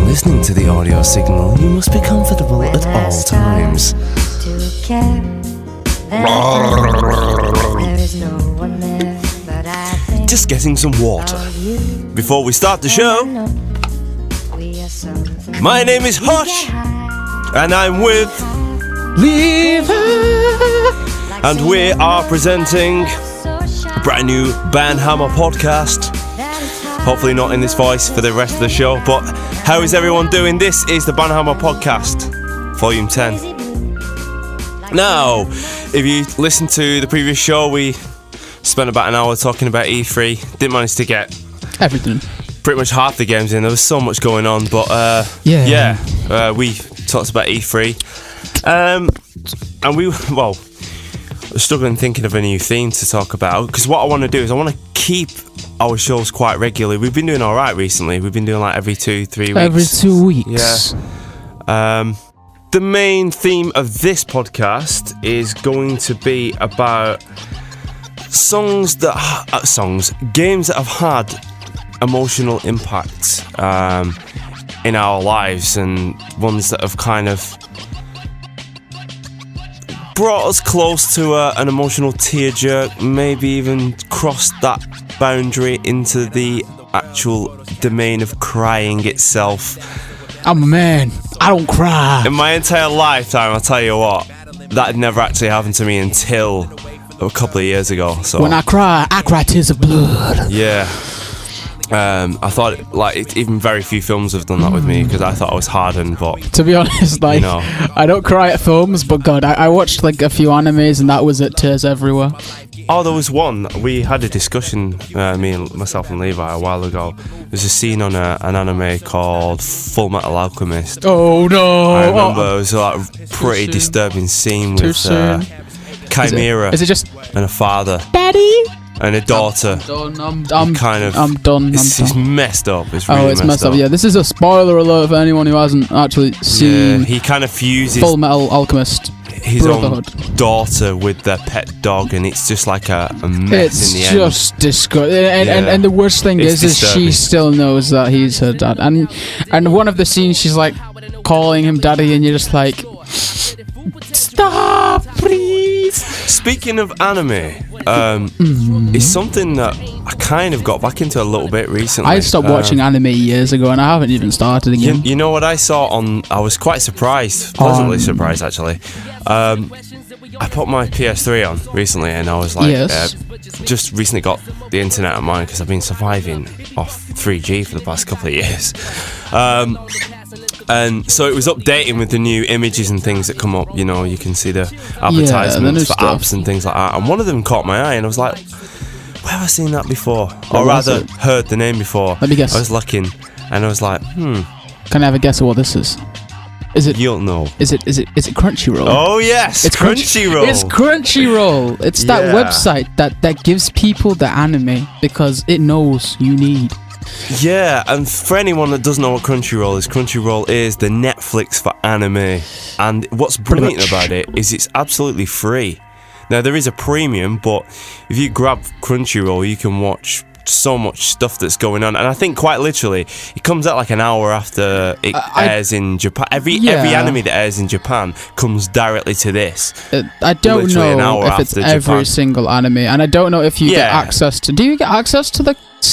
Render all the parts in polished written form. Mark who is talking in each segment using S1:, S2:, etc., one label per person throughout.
S1: listening to the audio signal, you must be comfortable at all times. Just getting some water. Before we start the show, my name is Hush, and I'm with Lever, and we are presenting a brand new Banhammer podcast. Hopefully not in this voice for the rest of the show, but how is everyone doing? This is the Banhammer podcast, volume 10. Now, if you listened to the previous show, we spent about an hour talking about E3. Didn't manage to get
S2: everything.
S1: Pretty much half the games in. There was so much going on, but we talked about E3. And we were struggling thinking of a new theme to talk about, because what I want to do is I want to keep our shows quite regularly. We've been doing alright recently. We've been doing like every 2-3 weeks.
S2: Every 2 weeks.
S1: Yeah. The main theme of this podcast is going to be about games that have had emotional impact in our lives, and ones that have kind of brought us close to an emotional tearjerk, maybe even crossed that boundary into the actual domain of crying itself.
S2: I'm a man. I don't cry.
S1: In my entire lifetime, I'll tell you what, that had never actually happened to me until a couple of years ago. So
S2: when I cry tears of blood.
S1: Yeah. I thought even very few films have done that with me, because I thought I was hardened, but
S2: to be honest, I don't cry at films, but God, I watched like a few animes and that was it, tears everywhere.
S1: Oh, there was one, we had a discussion, myself and Levi, a while ago. There's a scene on an anime called Full Metal Alchemist.
S2: Oh no!
S1: I remember it was a pretty disturbing scene with Chimera
S2: is it just
S1: and a father.
S2: Daddy?
S1: And a daughter.
S2: I'm done.
S1: It's messed up. It's really
S2: messed up. Yeah, this is a spoiler alert for anyone who hasn't actually seen.
S1: Yeah, he kind of fuses
S2: Full Metal Alchemist.
S1: His own daughter with their pet dog, and it's just like a mess in the end. It's
S2: just disgusting. And the worst thing is she still knows that he's her dad. And one of the scenes, she's like calling him daddy, and you're just like, stop, please.
S1: Speaking of anime, it's something that I kind of got back into a little bit recently.
S2: I stopped watching anime years ago, and I haven't even started again.
S1: You know what I saw I was quite pleasantly surprised actually. I put my PS3 on recently, and I was like, just recently got the internet on mine, because I've been surviving off 3G for the past couple of years. And so it was updating with the new images and things that come up. You know, you can see the advertisements for apps and things like that. And one of them caught my eye, and I was like, where have I seen that before? Or rather, heard the name before.
S2: Let me guess.
S1: I was looking, and I was like,
S2: Can I have a guess of what this is? Is it?
S1: You'll know.
S2: Is it Crunchyroll?
S1: Oh yes, it's Crunchyroll.
S2: It's Crunchyroll. It's that website that gives people the anime because it knows you need.
S1: Yeah, and for anyone that doesn't know what Crunchyroll is the Netflix for anime. And what's brilliant about it is it's absolutely free. Now, there is a premium, but if you grab Crunchyroll, you can watch so much stuff that's going on. And I think quite literally, it comes out like an hour after it airs in Japan. Every anime that airs in Japan comes directly to this.
S2: I don't know if it's every single anime, and I don't know if you get access to... Do you get access to the I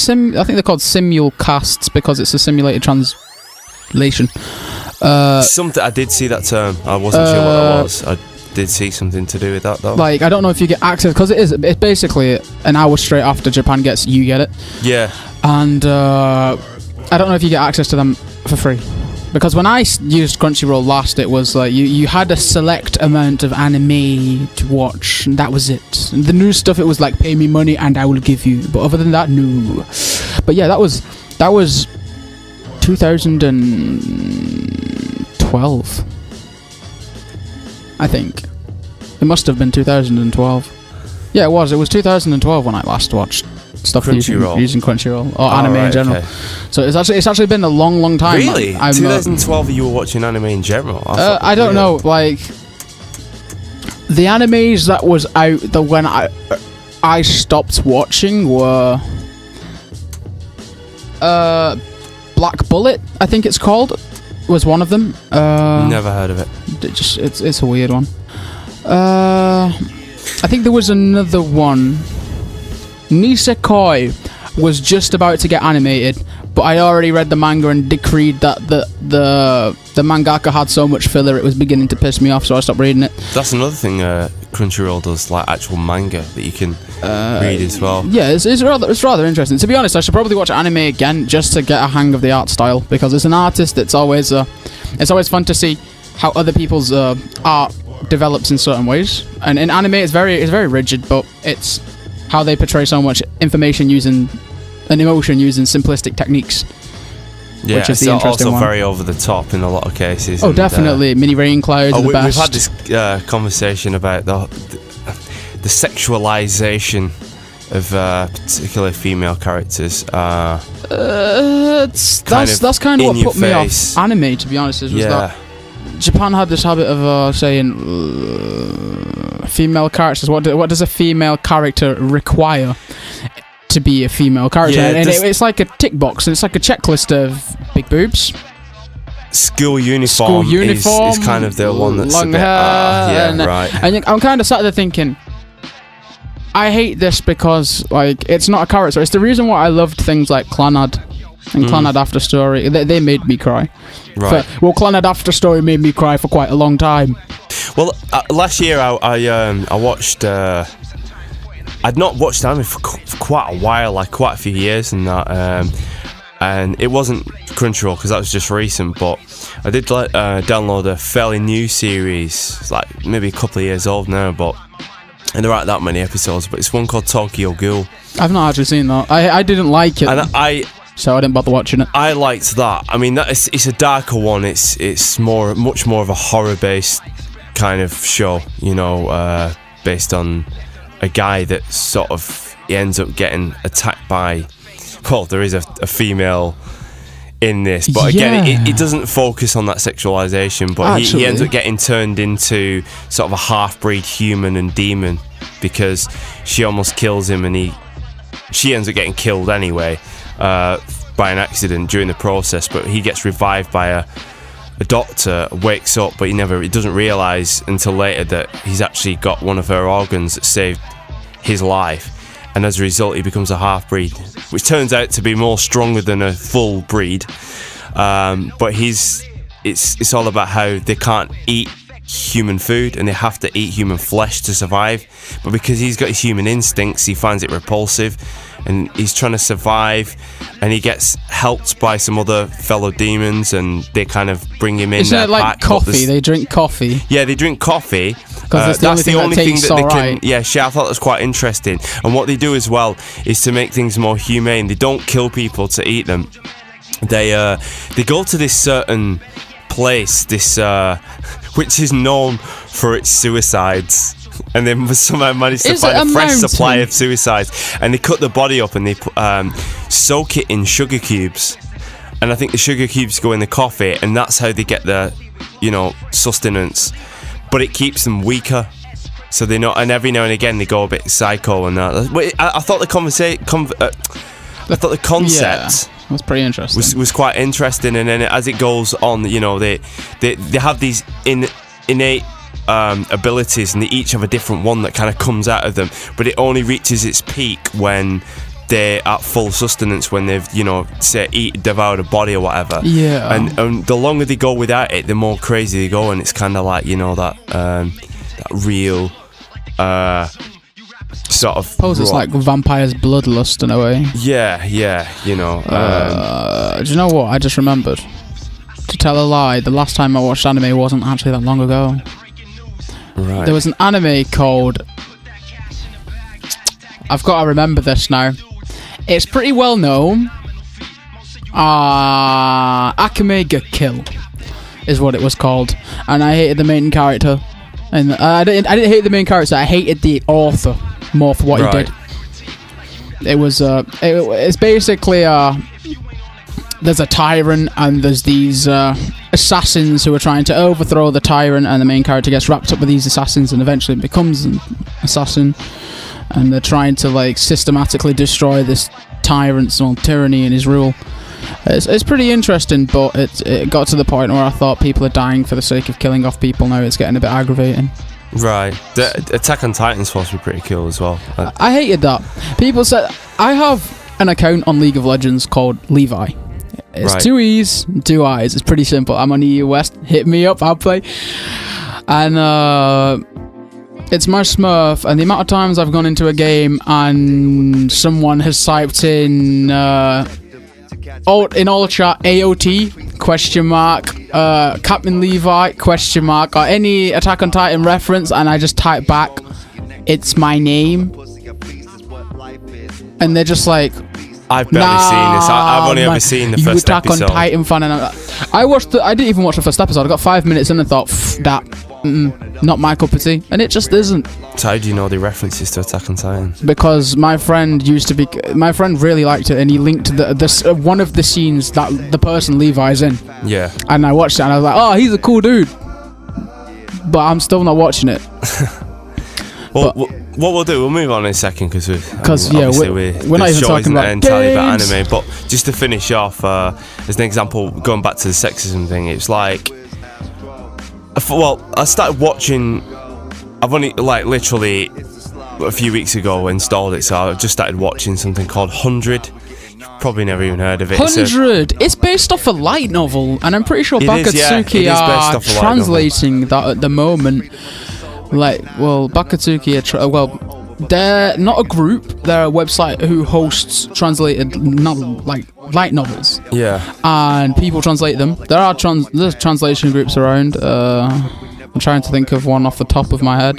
S2: think they're called simulcasts, because it's a simulated translation.
S1: Something, I did see that term. I wasn't sure what that was. I did see something to do with that though.
S2: Like, I don't know if you get access, because it's basically an hour straight after Japan gets, you get it. Yeah. And I don't know if you get access to them for free. Because when I used Crunchyroll last, it was like you had a select amount of anime to watch, and that was it. And the new stuff, it was like, pay me money and I will give you. But other than that, no. But yeah, that was 2012. I think. It must have been 2012. Yeah, it was 2012 when I last watched stuff using Crunchyroll or anime in general. Okay. So it's actually been a long time.
S1: Really? 2012 you were watching anime in general?
S2: I don't know, like the animes that was out when I stopped watching were Black Bullet, I think it's called, was one of them.
S1: Never heard of it.
S2: It's a weird one. I think there was another one. Nisekoi was just about to get animated, but I already read the manga and decreed that the mangaka had so much filler it was beginning to piss me off, so I stopped reading it.
S1: That's another thing Crunchyroll does, like actual manga that you can read as well.
S2: Yeah, it's rather interesting. To be honest, I should probably watch anime again just to get a hang of the art style, because as an artist, it's always fun to see how other people's art develops in certain ways. And in anime, it's very rigid, but it's how they portray so much information using an emotion using simplistic techniques.
S1: Yeah,
S2: which is the interesting
S1: also
S2: one.
S1: Very over the top in a lot of cases.
S2: Oh, definitely. Mini rain clouds are the best.
S1: We've had this conversation about the sexualization of particular female characters.
S2: That's kind of what put me off anime, to be honest. That Japan had this habit of saying female characters. What does a female character require to be a female character?
S1: Yeah,
S2: and it's like a tick box, and it's like a checklist of big boobs.
S1: School uniform is kind of the one that's
S2: long
S1: a bit,
S2: hair,
S1: right.
S2: And I'm kind of sat there thinking, I hate this because it's not a character. It's the reason why I loved things like Clannad and Clannad After Story. They made me cry.
S1: Right.
S2: Clannad After Story made me cry for quite a long time.
S1: Well, last year I watched. I'd not watched anime for quite a while, like quite a few years, and that. And it wasn't Crunchyroll because that was just recent, but I did download a fairly new series. It's like maybe a couple of years old now, and there aren't that many episodes. But it's one called Tokyo Ghoul.
S2: I've not actually seen that. I didn't like it,
S1: and
S2: so I didn't bother watching it.
S1: I liked that. I mean, it's a darker one. It's much more of a horror-based kind of show, based on a guy that sort of he ends up getting attacked by. Well, there is a female in this, but again, it doesn't focus on that sexualization. But he ends up getting turned into sort of a half-breed human and demon because she almost kills him, and she ends up getting killed anyway. By an accident during the process, but he gets revived by a doctor, wakes up, but he doesn't realise until later that he's actually got one of her organs that saved his life, and as a result he becomes a half-breed, which turns out to be more stronger than a full breed. But it's all about how they can't eat human food and they have to eat human flesh to survive, but because he's got his human instincts, he finds it repulsive, and he's trying to survive, and he gets helped by some other fellow demons, and they kind of bring him in.
S2: Isn't it like coffee? They drink coffee.
S1: Yeah, they drink coffee.
S2: Because that's the only thing that they can.
S1: Yeah, I thought that was quite interesting. And what they do as well is to make things more humane. They don't kill people to eat them. They go to this certain place, which is known for its suicides. And they somehow managed to find a fresh supply of suicides. And they cut the body up and they soak it in sugar cubes. And I think the sugar cubes go in the coffee, and that's how they get their, sustenance. But it keeps them weaker. So they know, and every now and again they go a bit psycho and that. I thought the concept
S2: was pretty interesting.
S1: Was quite interesting, and then as it goes on, they have these innate abilities, and they each have a different one that kind of comes out of them, but it only reaches its peak when they're at full sustenance, when they've devoured a body or whatever.
S2: Yeah.
S1: And the longer they go without it, the more crazy they go, and it's kind of like that real sort of. I
S2: suppose it's like vampire's bloodlust in a way.
S1: Yeah.
S2: Do you know what? I just remembered. To tell a lie, the last time I watched anime wasn't actually that long ago.
S1: Right.
S2: There was an anime called. I've got to remember this now. It's pretty well known. Akame ga Kill is what it was called, and I hated the main character. And I didn't hate the main character. I hated the author more for what he did. It was it's basically there's a tyrant, and there's these assassins who are trying to overthrow the tyrant, and the main character gets wrapped up with these assassins and eventually becomes an assassin. And they're trying to systematically destroy this tyrant's tyranny and his rule. It's pretty interesting, but it got to the point where I thought people are dying for the sake of killing off people. Now it's getting a bit aggravating.
S1: Right. The Attack on Titan's supposed to be pretty cool as well.
S2: I hated that. People said... I have an account on League of Legends called Levi. It's
S1: right.
S2: 2 E's, 2 I's. It's pretty simple. I'm on EU West. Hit me up. I'll play. And it's my Smurf. And the amount of times I've gone into a game and someone has typed in... in all chat, AOT, question mark, Captain Levi, question mark, or any Attack on Titan reference, and I just type back, it's my name. And they're just like,
S1: I've barely seen this. I've only ever seen the first
S2: Attack
S1: episode.
S2: on Titan fan, and I didn't even watch the first episode. I got 5 minutes in and thought, not my cup of tea, and it just isn't.
S1: So how do you know the references to Attack on Titan?
S2: Because my friend really liked it, and he linked one of the scenes that the person Levi's in.
S1: Yeah.
S2: And I watched it, and I was like, oh, he's a cool dude. But I'm still not watching it.
S1: Well, what we'll do, we'll move on in a second because we're
S2: not even talking about
S1: entirely about
S2: games.
S1: anime. But just to finish off, as an example, going back to the sexism thing, it's like, I started watching. I've only literally a few weeks ago installed it, so I just started watching something called 100. You've probably never even heard of it.
S2: 100. It's based off a light novel, and I'm pretty sure Bakatsuki are translating that at the moment. Bakatsuki are they're not a group. They're a website who hosts translated light novels.
S1: Yeah.
S2: And people translate them. There's translation groups around. I'm trying to think of one off the top of my head.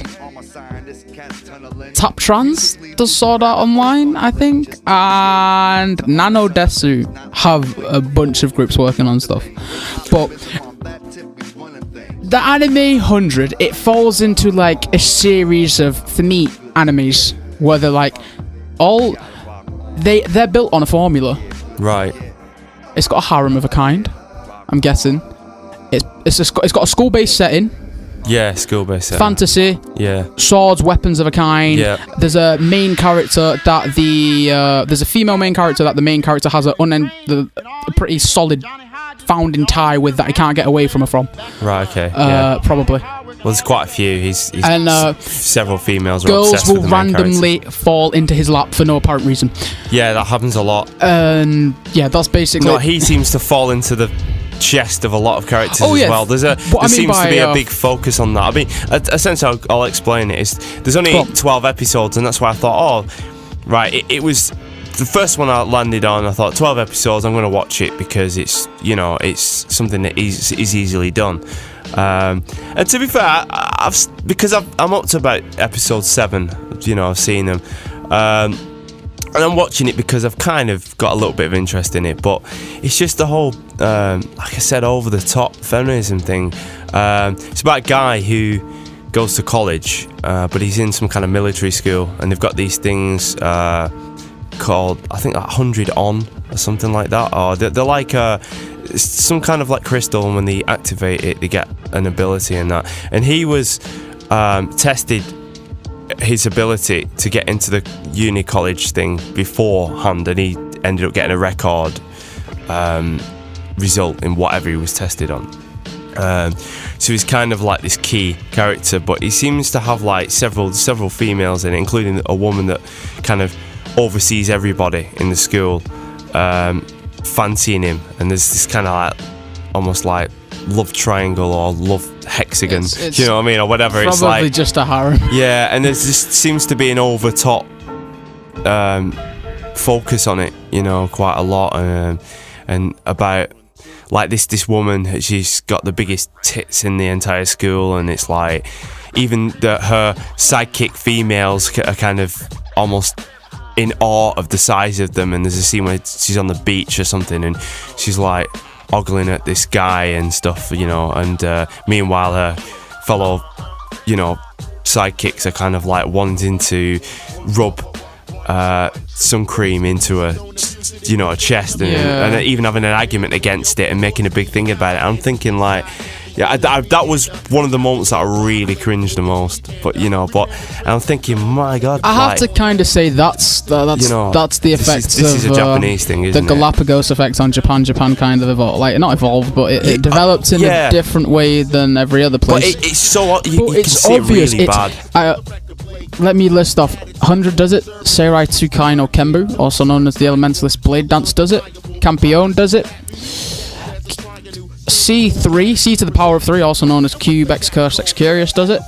S2: Taptrans does sort out online, I think, and Nanodesu have a bunch of groups working on stuff. But the anime 100, it falls into like a series of theme animes where they're like they're built on a formula.
S1: Right.
S2: It's got a harem of a kind, I'm guessing. It's got a school-based setting.
S1: Yeah, school-based setting.
S2: Fantasy.
S1: Yeah.
S2: Swords, weapons of a kind.
S1: Yeah.
S2: There's a main character that there's a female main character that the main character has a pretty solid founding tie with that he can't get away from her from.
S1: Right. Okay. Yeah.
S2: Probably.
S1: Well, there's quite a few. He's
S2: and
S1: several females are
S2: girls
S1: obsessed
S2: will
S1: with the main
S2: randomly fall into his lap for no apparent reason.
S1: Yeah, that happens a lot.
S2: And yeah, that's basically.
S1: No, he seems to fall into the chest of a lot of characters as well. There seems to be a big focus on that. I mean, essentially, I'll explain it. There's only 12 episodes, and that's why I thought, right, it was the first one I landed on. I thought 12 episodes, I'm going to watch it because it's something that is easily done. And to be fair, I'm up to about episode 7. I've seen them. And I'm watching it because I've kind of got a little bit of interest in it, but it's just the whole, like I said, over-the-top feminism thing. It's about a guy who goes to college, but he's in some kind of military school, and they've got these things called, I think, 100 on or something like that. Or they're like some kind of like crystal, and when they activate it, they get an ability in that. And he was tested his ability to get into the uni college thing beforehand, and he ended up getting a record result in whatever he was tested on. So he's kind of like this key character, but he seems to have like several females in it, including a woman that kind of oversees everybody in the school, fancying him, and there's this kind of like almost like love triangle or love hexagon, you know what I mean, or whatever. It's like
S2: just a harem.
S1: Yeah, and there just seems to be an over-top focus on it, quite a lot, and about like this woman, she's got the biggest tits in the entire school, and it's like even her sidekick females are kind of almost in awe of the size of them. And there's a scene where she's on the beach or something, and she's like ogling at this guy and stuff, and meanwhile her fellow, sidekicks are kind of like wanting to rub sun cream into a chest, and even having an argument against it and making a big thing about it. I'm thinking like, Yeah, that was one of the moments that I really cringed the most. But and I'm thinking, my God,
S2: I have to kind of say that's the effects
S1: this is a Japanese thing, isn't
S2: the Galapagos effect on Japan. Japan kind of evolved, like not evolved, but it developed in a different way than every other place.
S1: But it's so you can see
S2: obvious.
S1: It really bad.
S2: Let me list off. 100 does it. Seirai Tsukai no Kenbu, also known as the Elementalist Blade Dance, does it. Campione does it. C3, C to the power of 3, also known as Cube X Curse X Curious, does it.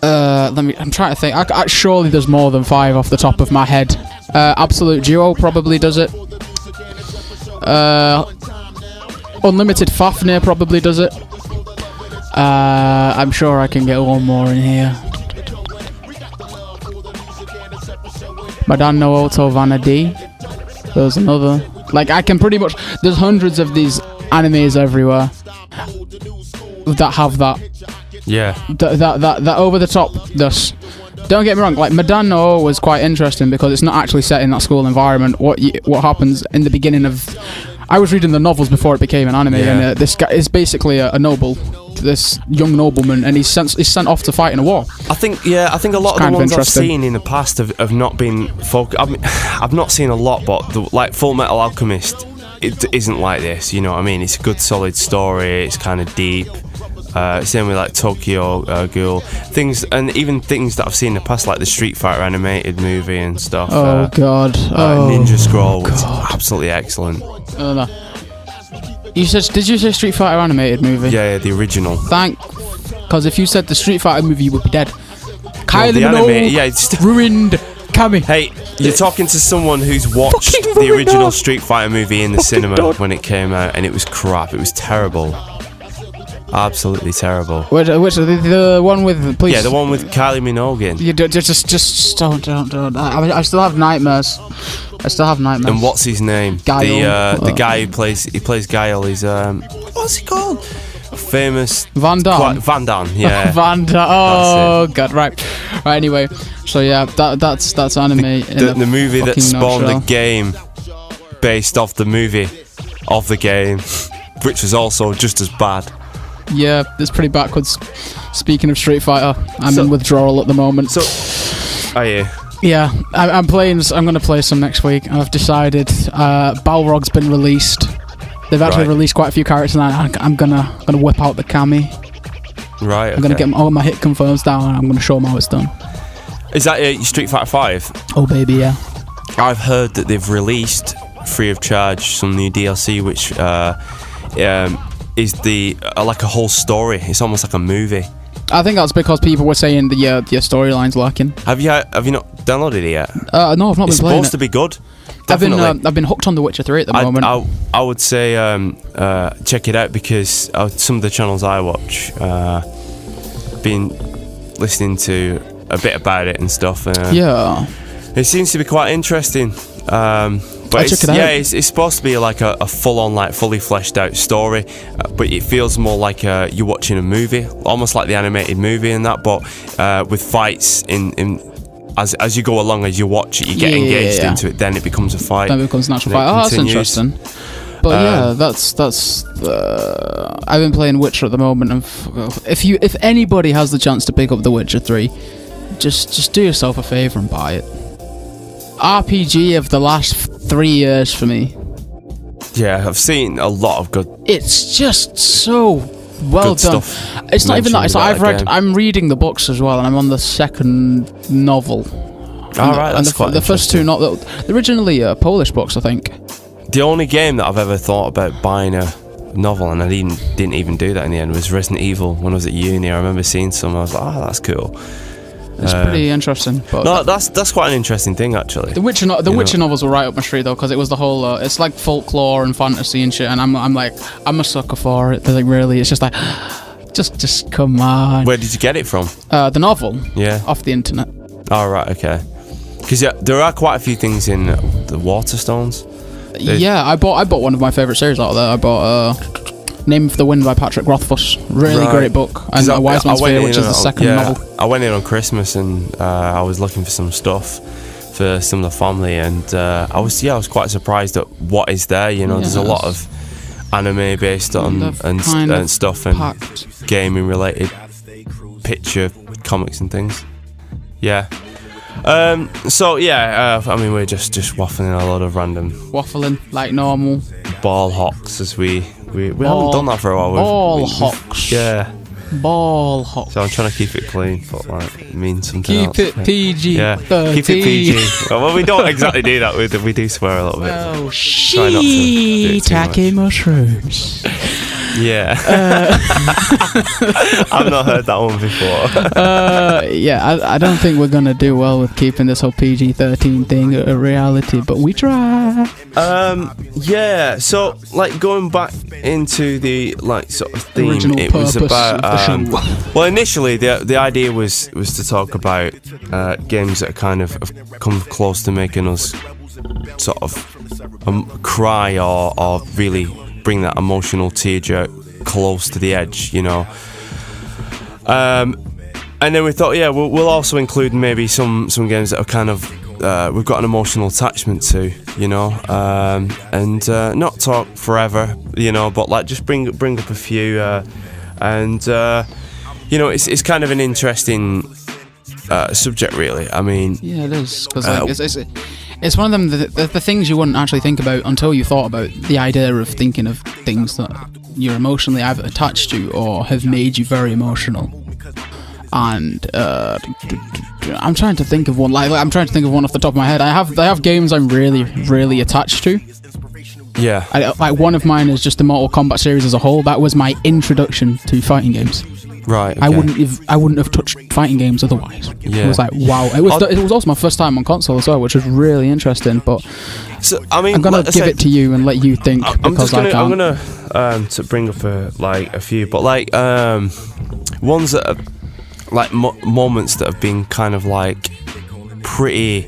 S2: I'm trying to think. Surely there's more than 5 off the top of my head. Absolute Duo probably does it. Unlimited Fafnir probably does it. I'm sure I can get one more in here. Madame no Oto Vanadi. There's another. Like, I can pretty much... There's hundreds of these animes everywhere that have that.
S1: Yeah.
S2: That over the top. Thus, don't get me wrong. Like, Madame no was quite interesting because it's not actually set in that school environment. What happens in the beginning of... I was reading the novels before it became an anime, and this guy is basically a noble, this young nobleman, and he's sent off to fight in a war.
S1: I think a lot of the ones I've seen in the past have not been focused. I mean, I've not seen a lot, but like Full Metal Alchemist, it isn't like this. You know what I mean? It's a good, solid story. It's kind of deep. Same with like Tokyo Ghoul, even things that I've seen in the past, like the Street Fighter animated movie and stuff.
S2: Oh God!
S1: Ninja Scroll was absolutely excellent.
S2: No. Did you say Street Fighter animated movie?
S1: Yeah, the original.
S2: Because if you said the Street Fighter movie, you would be dead. Kylie Minogue ruined Cammy.
S1: Hey, you're talking to someone who's watched the original Street Fighter movie in the cinema when it came out, and it was crap. It was terrible. Absolutely terrible.
S2: Which the one with please?
S1: Yeah, the one with Kylie Minogue in.
S2: You just don't. I still have nightmares.
S1: And what's his name?
S2: Guile.
S1: The guy who plays Guile. He's what's he called? Famous
S2: Van Damme.
S1: Van Damme. Yeah.
S2: Van Damme. Oh God. Right. Anyway, so yeah, that's anime.
S1: The movie that spawned the game, based off the movie of the game, which was also just as bad.
S2: Yeah, it's pretty backwards. Speaking of Street Fighter, I'm in withdrawal at the moment.
S1: Are you?
S2: Yeah, I'm playing. I'm going to play some next week. I've decided. Balrog's been released. They've actually released quite a few characters, and I'm gonna whip out the Cammy.
S1: Right. Okay.
S2: I'm gonna get all my hit confirms down, and I'm gonna show them how it's done.
S1: Is that Street Fighter 5?
S2: Oh baby, yeah.
S1: I've heard that they've released free of charge some new DLC, which is like a whole story. It's almost like a movie.
S2: I think that's because people were saying the storyline's lacking.
S1: Have you not downloaded it yet?
S2: No, I've not been playing it. It's
S1: supposed to be good. Definitely.
S2: I've been hooked on The Witcher 3 at the moment.
S1: I would say check it out because some of the channels I watch been listening to a bit about it and stuff.
S2: Yeah.
S1: It seems to be quite interesting. But it's supposed to be like a full-on, like fully fleshed out story, but it feels more like you're watching a movie, almost like the animated movie and that, but with fights in as you go along, as you watch it, you get engaged into it, then it becomes a fight.
S2: Then it becomes a natural fight. Oh, that's interesting. But that's I've been playing Witcher at the moment, and if anybody has the chance to pick up The Witcher 3, just do yourself a favour and buy it. RPG of the last 3 years for me.
S1: Yeah, I've seen a lot of good.
S2: It's just so well done. It's not even that. It's like I'm reading the books as well, and I'm on the second novel. The first two, they're originally Polish books, I think.
S1: The only game that I've ever thought about buying a novel, and I didn't even do that in the end, was Resident Evil. When I was at uni, I remember seeing some. I was like, that's cool.
S2: It's pretty interesting. But
S1: no, that's quite an interesting thing, actually.
S2: The Witcher novels were right up my street though, because it was the whole. It's like folklore and fantasy and shit, and I'm a sucker for it. Like really, it's just like, just come on.
S1: Where did you get it from?
S2: The novel.
S1: Yeah.
S2: Off the internet.
S1: Oh right, okay. Because there are quite a few things in the Waterstones.
S2: Yeah, I bought one of my favourite series out of there. I bought Name for the Wind by Patrick Rothfuss. Really great book. And A Wise Man's Fear, which is the second novel.
S1: I went in on Christmas and I was looking for some stuff for some of the family, and I was quite surprised at what is there. There's a lot of anime based on and stuff and gaming related picture comics and things. Yeah. So yeah, I mean we're just waffling a lot of random
S2: like normal
S1: ball hawks as we haven't done that for a while.
S2: Ball hawks.
S1: Yeah.
S2: Ball hawks.
S1: So I'm trying to keep it clean, but like it means something
S2: keep
S1: else.
S2: It PG.
S1: Yeah. Keep it PG. Well, we don't exactly do that. We do swear a little bit.
S2: Oh, shiitake mushrooms.
S1: Yeah. I've not heard that one before.
S2: Yeah, I don't think we're gonna do well with keeping this whole PG-13 thing a reality, but we try.
S1: Yeah. So, like, going back into the like sort of theme,
S2: original
S1: it was about.
S2: of the show.
S1: Well, initially the idea was to talk about games that kind of have come close to making us sort of cry or really bring that emotional tearjerk close to the edge, you know. And then we thought, yeah, we'll also include maybe some games that are kind of we've got an emotional attachment to, you know, and not talk forever, you know, but like just bring up a few, and you know, it's kind of an interesting subject, really. I mean,
S2: yeah, it is, because like it's one of them the things you wouldn't actually think about until you thought about the idea of thinking of things that you're emotionally either attached to or have made you very emotional. And I'm trying to think of one. Like I'm trying to think of one off the top of my head. I have games I'm really, really attached to.
S1: Yeah.
S2: Like one of mine is just the Mortal Kombat series as a whole. That was my introduction to fighting games.
S1: Right. Okay.
S2: I wouldn't have touched fighting games otherwise.
S1: Yeah.
S2: It was like wow. It was also my first time on console as well, which was really interesting. But
S1: so, I mean,
S2: I'm gonna give it to you and let you think
S1: I'm gonna to bring up a few, but like ones that are like moments that have been kind of like pretty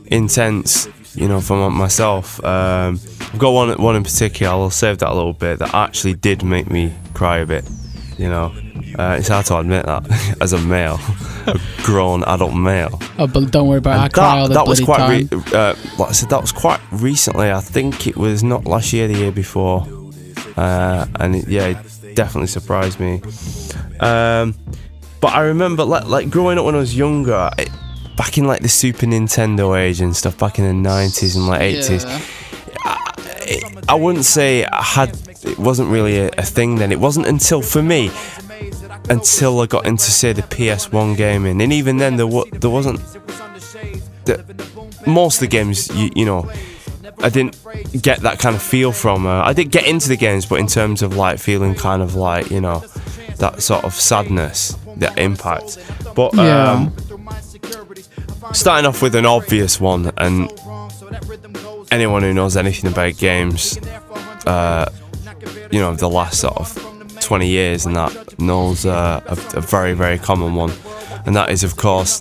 S1: intense, you know, for myself. I've got one in particular. I'll save that a little bit. That actually did make me cry a bit. You know, it's hard to admit that as a male, a grown adult male.
S2: Oh, but don't worry about it. I cry all the bloody time.
S1: Like I said, that was quite recently. I think it was not last year, the year before, and it definitely surprised me. But I remember, like growing up when I was younger, back in like the Super Nintendo age and stuff, back in the 90s and like 80s. Yeah. I wouldn't say it wasn't really a thing then. It wasn't until I got into, say, the PS1 gaming, and even then there wasn't most of the games, you know, I didn't get that kind of feel from. I did get into the games, but in terms of like feeling kind of like, you know, that sort of sadness, that impact. But starting off with an obvious one, and anyone who knows anything about games, you know, the last sort of 20 years and that knows a very, very common one, and that is, of course,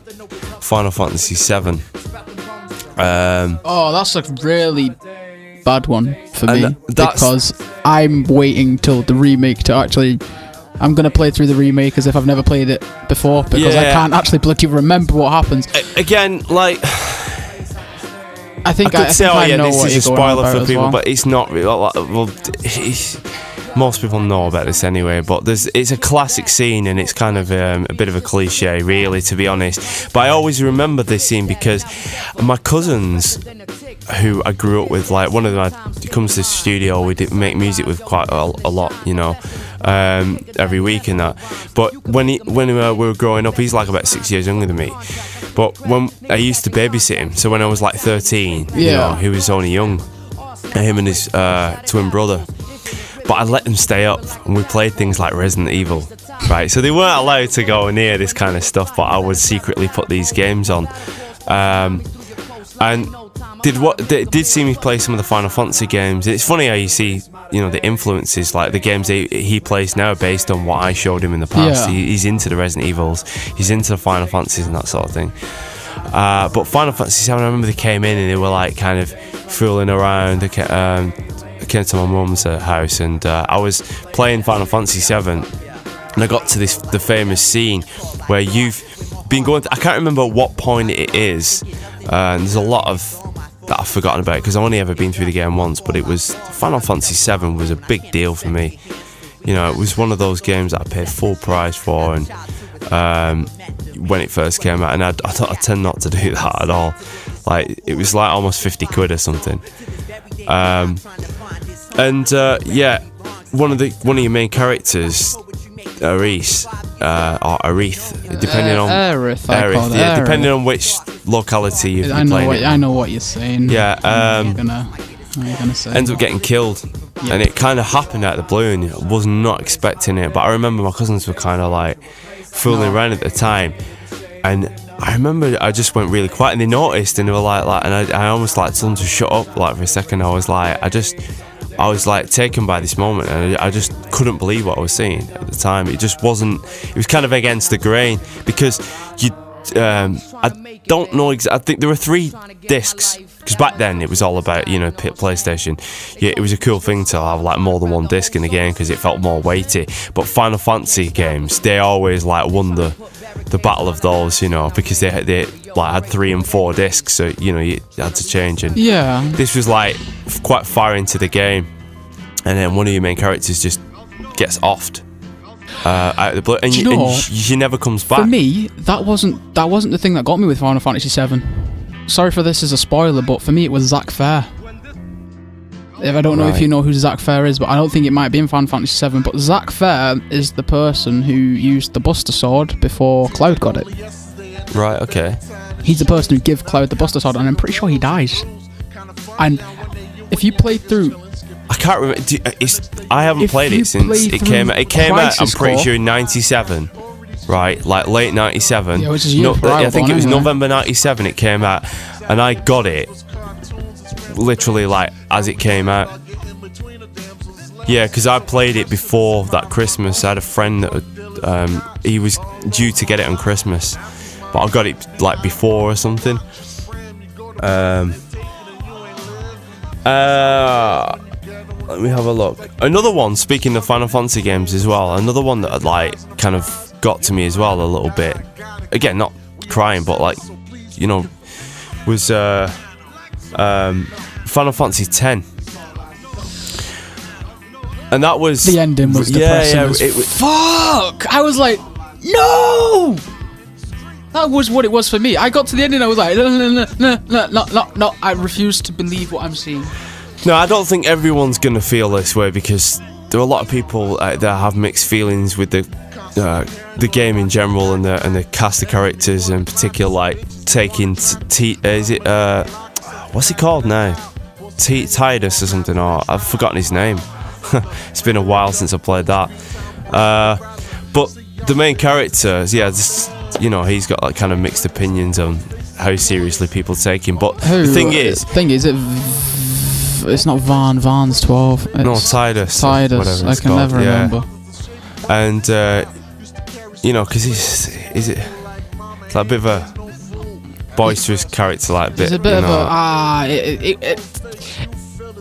S1: Final Fantasy VII.
S2: That's a really bad one for me, because I'm waiting till the remake to actually... I'm going to play through the remake as if I've never played it before, because I can't actually bloody remember what happens.
S1: Again, like...
S2: I think I could
S1: say, this is a spoiler for people,
S2: well.
S1: But it's not really... Well, most people know about this anyway, but it's a classic scene, and it's kind of a bit of a cliche, really, to be honest. But I always remember this scene because my cousins, who I grew up with, like one of them comes to the studio, we did make music with quite a lot, you know, every week and that. But when we were growing up, he's like about 6 years younger than me. But when I used to babysit him, so when I was like 13, you know, he was only young, him and his twin brother. But I let them stay up, and we played things like Resident Evil, right? So they weren't allowed to go near this kind of stuff, but I would secretly put these games on, and did see me play some of the Final Fantasy games. It's funny how you see, you know, the influences, like the games he plays now are based on what I showed him in the past.
S2: Yeah.
S1: He's into the Resident Evils, he's into the Final Fantasies and that sort of thing. But Final Fantasy VII, I remember they came in and they were like kind of fooling around. I came to my mum's house, and I was playing Final Fantasy VII, and I got to the famous scene where you've been going I can't remember what point it is, and there's a lot of that I've forgotten about, because I've only ever been through the game once, but it was Final Fantasy VII was a big deal for me. You know, it was one of those games that I paid full price for, and when it first came out, and I tend not to do that at all. Like, it was like almost 50 quid or something. Yeah, one of your main characters, Aerith, or Aerith, depending on
S2: Aerith,
S1: depending on which locality you're playing.
S2: I know what you're saying.
S1: Yeah,
S2: what you're gonna say.
S1: Ends up getting killed, and it kind of happened out of the blue, and I was not expecting it. But I remember my cousins were kind of like fooling around at the time, and I remember I just went really quiet, and they noticed, and they were like, and I almost like told them to shut up, like, for a second. I was like taken by this moment, and I just couldn't believe what I was seeing at the time. It just wasn't. It was kind of against the grain, because I don't know. I think there were 3 discs, because back then it was all about, you know, PlayStation. Yeah, it was a cool thing to have like more than 1 disc in the game because it felt more weighty. But Final Fantasy games, they always like won the battle of those, you know, because they like had 3 and 4 discs, so, you know, you had to change. And this was like quite far into the game, and then one of your main characters just gets offed out of the blue, and she never comes back.
S2: For me, that wasn't the thing that got me with Final Fantasy VII. Sorry for this as a spoiler, but for me it was Zack Fair. I don't know if you know who Zack Fair is, but I don't think it might be in Final Fantasy VII. But Zack Fair is the person who used the Buster Sword before Cloud got it.
S1: Right, okay.
S2: He's the person who gave Cloud the Buster Sword, and I'm pretty sure he dies. And if you play through...
S1: I can't remember. I haven't played it since it came out. It came out, I'm pretty sure, in 97. Right, like late 97.
S2: Yeah, which is I
S1: think it was November 97 it came out, and I got it literally like as it came out. Yeah, because I played it before that Christmas. I had a friend that he was due to get it on Christmas, but I got it like before or something. Let me have a look. Another one, speaking of Final Fantasy games as well, another one that like kind of got to me as well a little bit. Again, not crying, but like, you know, was Final Fantasy X. And that was...
S2: The ending was depressing fuck! I was like, no! That was what it was for me. I got to the ending, I was like, no, I refuse to believe what I'm seeing.
S1: No, I don't think everyone's going to feel this way, because there are a lot of people that have mixed feelings with the game in general, and the cast of characters in particular, like taking what's he called now? Tidus or something, or I've forgotten his name. It's been a while since I played that. But the main character, you know, he's got like kind of mixed opinions on how seriously people take him. But the thing is, it's not Van's 12. It's Tidus. I can never remember.
S2: And
S1: you know, because it's like a bit of a boisterous character, like a bit.
S2: It's a bit of a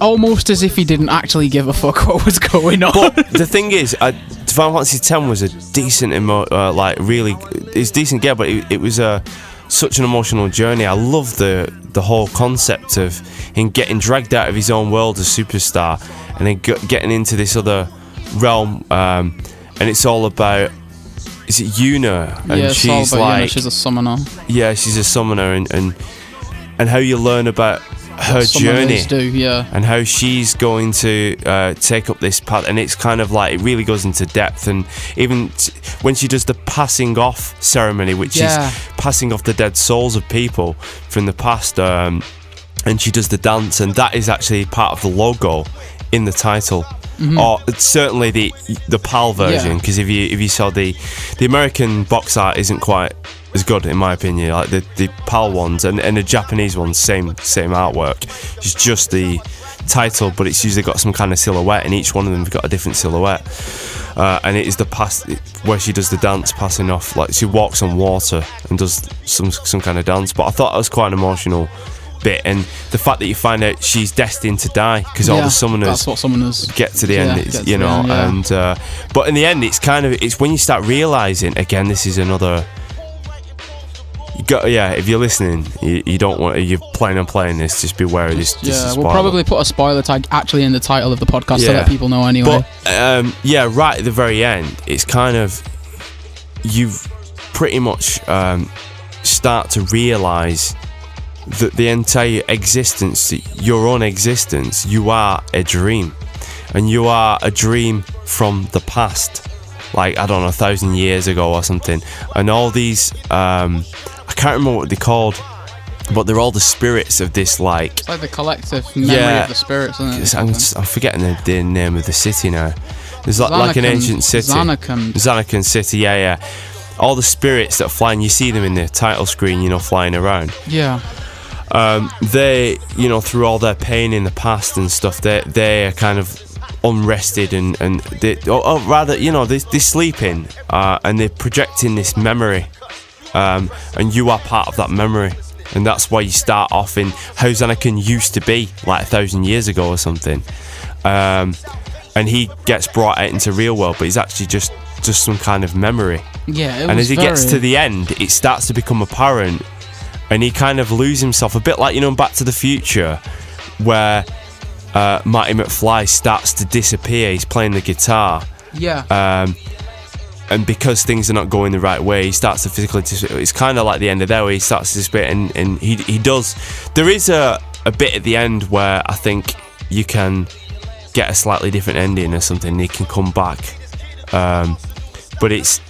S2: almost as if he didn't actually give a fuck what was going on.
S1: But the thing is, Final Fantasy X was a decent, it's a decent game, but it was such an emotional journey. I love the whole concept of him getting dragged out of his own world as superstar, and then getting into this other realm, and it's all about, is it Yuna? And she's like,
S2: Yuna. She's a summoner.
S1: Yeah, she's a summoner, and how you learn about her journey, and how she's going to take up this path, and it's kind of like, it really goes into depth. And even when she does the passing off ceremony, which is passing off the dead souls of people from the past, and she does the dance, and that is actually part of the logo in the title. Mm-hmm. Or certainly the PAL version, because if you saw the American box art isn't quite as good, in my opinion. Like the PAL ones and the Japanese ones, same artwork. It's just the title, but it's usually got some kind of silhouette, and each one of them has got a different silhouette. And it is where she does the dance, passing off, like she walks on water and does some kind of dance. But I thought that was quite an emotional bit, and the fact that you find out she's destined to die, because all the summoners,
S2: that's what summoners
S1: get to the end, you know. And but in the end, it's when you start realizing, again, this is another if you're listening, you don't want, you're planning on playing this, just be aware of this.
S2: We'll probably put a spoiler tag actually in the title of the podcast to let people know anyway.
S1: But right at the very end, it's kind of, you've pretty much start to realise that the entire existence, your own existence, you are a dream, and you are a dream from the past, like, I don't know, 1,000 years ago or something. And all these I can't remember what they're called, but they're all the spirits of this, like,
S2: it's like the collective memory of the spirits, isn't it?
S1: I'm forgetting the name of the city now. There's like an ancient city, Saddening city. Yeah. All the spirits that fly, and you see them in the title screen, flying around.
S2: Yeah.
S1: They, through all their pain in the past and stuff, they are kind of unrested, and they're sleeping, and they're projecting this memory, and you are part of that memory, and that's why you start off in how Saddening used to be, like 1,000 years ago or something, and he gets brought out into real world, but he's actually just some kind of memory.
S2: Yeah,
S1: and as he gets to the end, it starts to become apparent, and he kind of loses himself a bit, like Back to the Future, where Marty McFly starts to disappear. He's playing the guitar.
S2: Yeah.
S1: And because things are not going the right way, he starts to physically disappear. It's kind of like the end of there, where he starts to disappear, and he does. There is a bit at the end where I think you can get a slightly different ending or something. He can come back, but it's,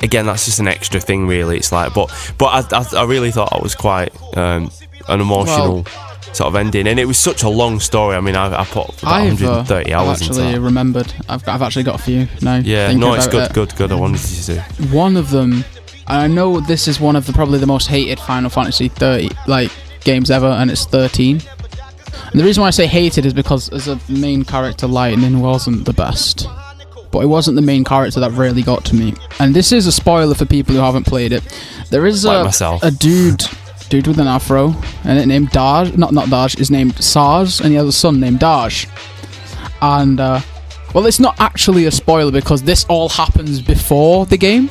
S1: again, that's just an extra thing, really. It's like, but I really thought it was quite an emotional sort of ending, and it was such a long story. I mean, I put about 130 hours into that. I've actually
S2: remembered. I've actually got a few now.
S1: Yeah, no, it's good. I wanted you to.
S2: One of them, and I know this is one of probably the most hated Final Fantasy 30 games ever, and it's 13. And the reason why I say hated is because as a main character, Lightning wasn't the best. But it wasn't the main character that really got to me. And this is a spoiler for people who haven't played it. There is a dude with an afro, and it named Daj. Not Daj. Is named Sars, and he has a son named Daj. And it's not actually a spoiler because this all happens before the game.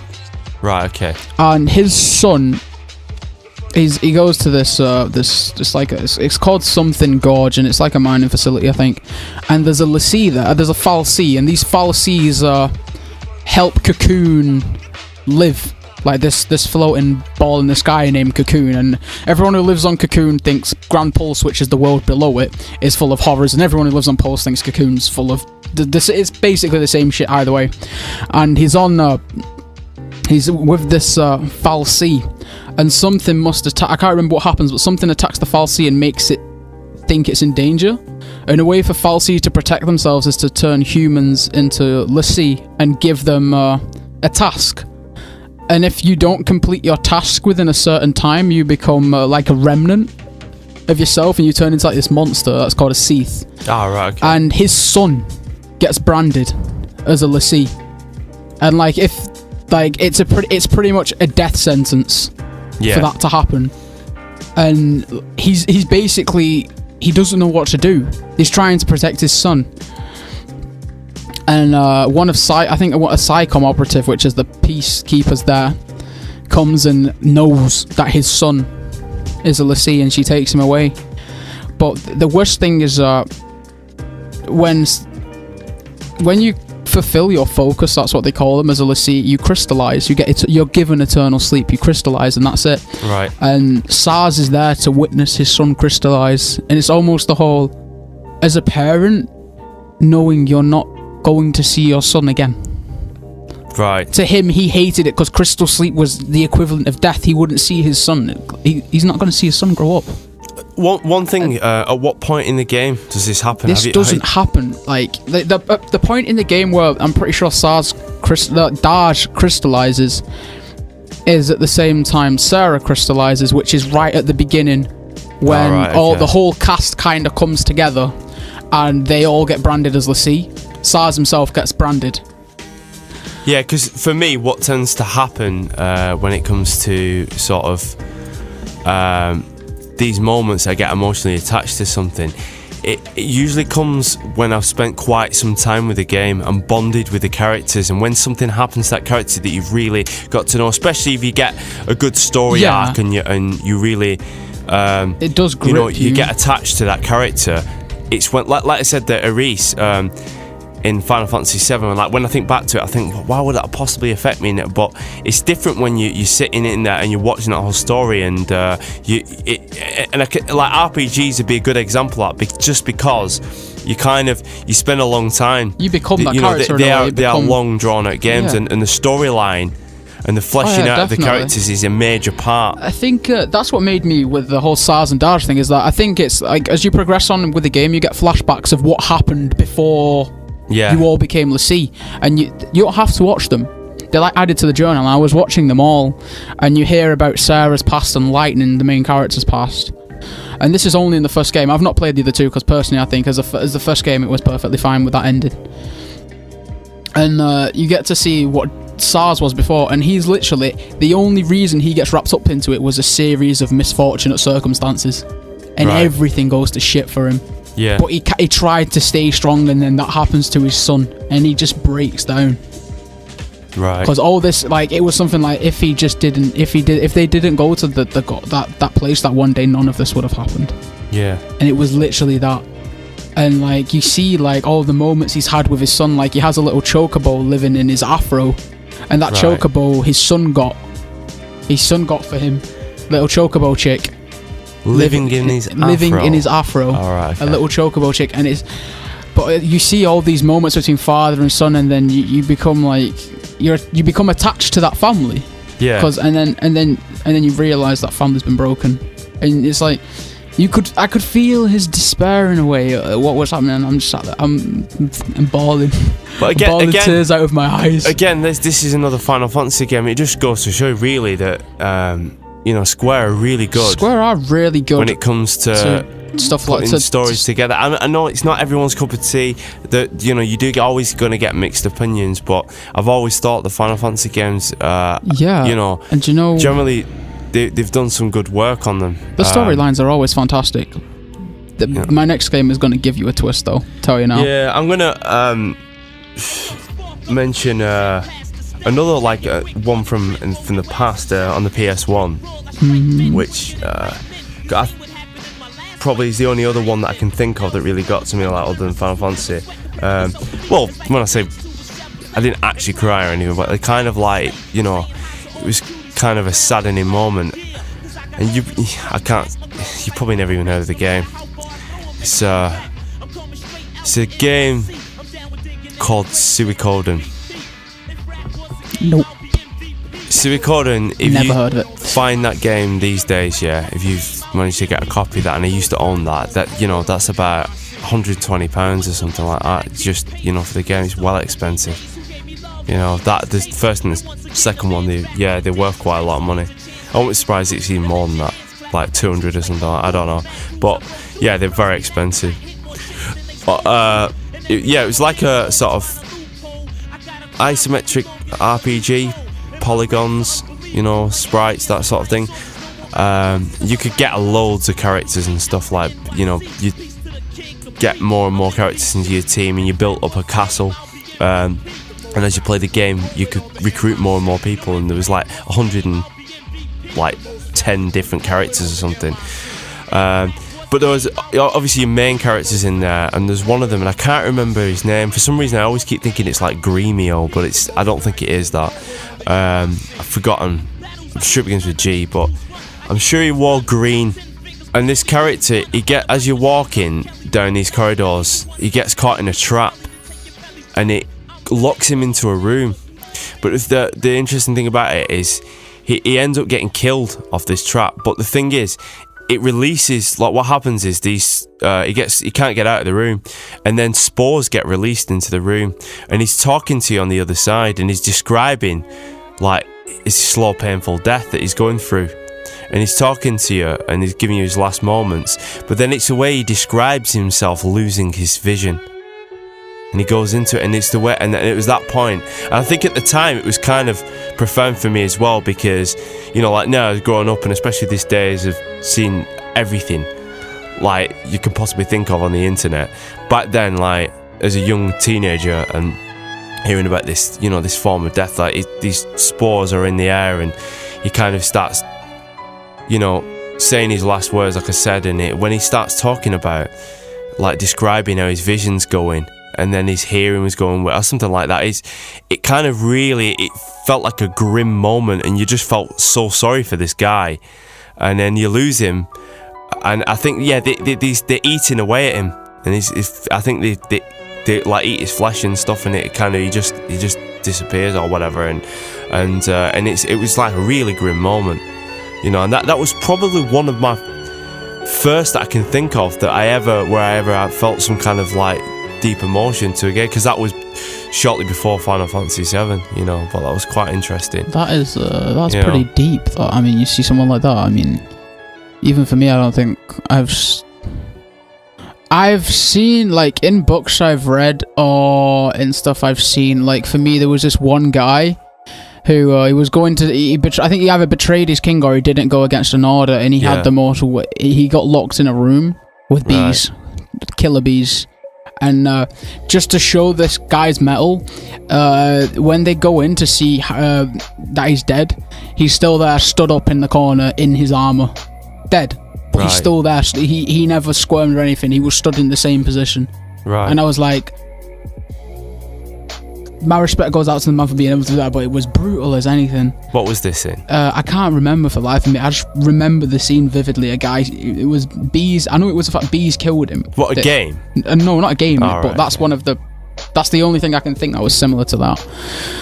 S1: Right. Okay.
S2: And his son, he goes to this it's called something gorge, and it's like a mining facility, I think. And there's a lassie there. There's a fal'Cie, and these fal'Cies help Cocoon live. Like this floating ball in the sky named Cocoon, and everyone who lives on Cocoon thinks Grand Pulse, which is the world below it, is full of horrors, and everyone who lives on Pulse thinks Cocoon's full of this. It's basically the same shit either way. And he's with this fal'Cie, and something must attack. I can't remember what happens, but something attacks the fal'Cie and makes it think it's in danger. And a way for fal'Cie to protect themselves is to turn humans into lassie and give them a task. And if you don't complete your task within a certain time, you become like a remnant of yourself, and you turn into like this monster that's called a Seath.
S1: Ah, right. Okay.
S2: And his son gets branded as a lassie, and it's pretty much a death sentence for that to happen. And he's basically, he doesn't know what to do. He's trying to protect his son. And a PsyCom operative, which is the peacekeepers there, comes and knows that his son is a lassie, and she takes him away. But the worst thing is when you fulfill your focus, that's what they call them, as a lassie, you crystallize. You're given eternal sleep. You crystallize, and that's it.
S1: Right.
S2: And Sars is there to witness his son crystallize, and it's almost the whole, as a parent, knowing you're not going to see your son again.
S1: Right.
S2: To him, he hated it because crystal sleep was the equivalent of death. He wouldn't see his son. He's not going to see his son grow up.
S1: One thing, at what point in the game does this happen?
S2: This doesn't happen. Like the point in the game where I'm pretty sure Daj crystallizes is at the same time Sarah crystallizes, which is right at the beginning when the whole cast kind of comes together and they all get branded as lassie. Sars himself gets branded.
S1: Yeah, because for me, what tends to happen when it comes to sort of these moments I get emotionally attached to something it usually comes when I've spent quite some time with the game and bonded with the characters, and when something happens to that character that you've really got to know, especially if you get a good story arc and you really
S2: it does grip
S1: you get attached to that character. It's when, like I said, that Ares in Final Fantasy VII, and like when I think back to it, I think, why would that possibly affect me? But it's different when you're sitting in there and you're watching that whole story, and RPGs would be a good example of that, just because you spend a long time.
S2: You become that character.
S1: They are long drawn out games, and the storyline and the fleshing out of the characters is a major part.
S2: I think that's what made me with the whole SARS and DARS thing, is that I think it's like as you progress on with the game, you get flashbacks of what happened before you all became l'Cie, and you don't have to watch them. They're like added to the journal, and I was watching them all, and you hear about Sarah's past and Lightning, the main character's past. And this is only in the first game. I've not played the other two, because personally I think as the first game it was perfectly fine with that ending. And you get to see what SARS was before, and he's literally, the only reason he gets wrapped up into it was a series of misfortunate circumstances, and everything goes to shit for him.
S1: Yeah.
S2: But he tried to stay strong, and then that happens to his son, and he just breaks down.
S1: Right.
S2: Because all this, like, it was something like if they didn't go to that place that one day, none of this would have happened.
S1: Yeah.
S2: And it was literally that. And like you see, like all the moments he's had with his son, like he has a little chocobo living in his afro, and that chocobo his son got for him, little chocobo chick.
S1: Living in his afro.
S2: All right, okay. A little chocobo chick, but you see all these moments between father and son, and then you become like you become attached to that family.
S1: Yeah.
S2: And then you realise that family's been broken, and it's like I could feel his despair in a way at what was happening. And I'm just sat there, I'm bawling. But again, tears out of my eyes.
S1: Again, this is another Final Fantasy game. It just goes to show really that. Square are really good.
S2: Square are really good
S1: when it comes to
S2: stuff
S1: putting
S2: like
S1: stories together. I know it's not everyone's cup of tea. That you do always going to get mixed opinions, but I've always thought the Final Fantasy games,
S2: and
S1: generally they've done some good work on them.
S2: The storylines are always fantastic. My next game is going to give you a twist, though. Tell you now.
S1: Yeah, I'm gonna mention. Another one from the past on the PS1, which probably is the only other one that I can think of that really got to me other than Final Fantasy. Well, when I say I didn't actually cry or anything, but it kind of it was kind of a saddening moment. And you probably never even heard of the game. It's a game called Suikoden.
S2: Nope.
S1: Suikoden, if
S2: Never
S1: you
S2: heard of it.
S1: Find that game these days, if you've managed to get a copy of that, and I used to own that's about £120 or something like that, just, for the game. It's well expensive. That the first and the second one, they're worth quite a lot of money. I won't be surprised it's even more than that, like 200 or something like that, I don't know. But, they're very expensive. But, it was like a sort of isometric RPG, polygons, sprites, that sort of thing. You could get loads of characters and stuff, you get more and more characters into your team, and you built up a castle. And as you play the game, you could recruit more and more people, and there was 110 different characters or something. But there was obviously your main characters in there, and there's one of them, and I can't remember his name. For some reason, I always keep thinking it's like Gremio, but I don't think it is that. I've forgotten. I'm sure it begins with G, but I'm sure he wore green. And this character, as you're walking down these corridors, he gets caught in a trap, and it locks him into a room. But the interesting thing about it is, he ends up getting killed off this trap. But the thing is, it releases, what happens is he can't get out of the room, and then spores get released into the room, and he's talking to you on the other side, and he's describing his slow, painful death that he's going through, and he's talking to you, and he's giving you his last moments. But then it's the way he describes himself losing his vision, and he goes into it, and it's the way, and it was that point. And I think at the time it was kind of profound for me as well, because now growing up, and especially these days of seeing everything like you can possibly think of on the internet. Back then, like as a young teenager and hearing about this, you know, this form of death, like these spores are in the air, and he kind of starts, you know, saying his last words, like I said, and when he starts talking about, like describing how his vision's going, and then his hearing was going, or something like that, it kind of really, it felt like a grim moment, and you just felt so sorry for this guy, and then you lose him, and I think, yeah, they're eating away at him, and I think they like eat his flesh and stuff, and it kind of he just disappears or whatever, and it was like a really grim moment, you know, and that was probably one of my first that I can think of that I ever felt some kind of like deep emotion to a game, because that was shortly before Final Fantasy VII, you know, but that was quite interesting.
S2: That's pretty deep. I mean, you see someone like that, I mean, even for me, I don't think I've seen, like, in books I've read or in stuff I've seen, like, for me, there was this one guy who he was going to, I think he either betrayed his king or he didn't go against an order, and he had the mortal, he got locked in a room with bees, killer bees, and just to show this guy's mettle, when they go in to see that he's dead, he's still there, stood up in the corner in his armor, dead. But he's still there. He never squirmed or anything. He was stood in the same position. Right. And I was like, my respect goes out to the man for being able to do that, but it was brutal as anything. What was this in? I can't remember for the life of me. I just remember the scene vividly. A guy, it was bees. I know it was the fact bees killed him. What, a game? No, not a game, but that's one of the... That's the only thing I can think that was similar to that.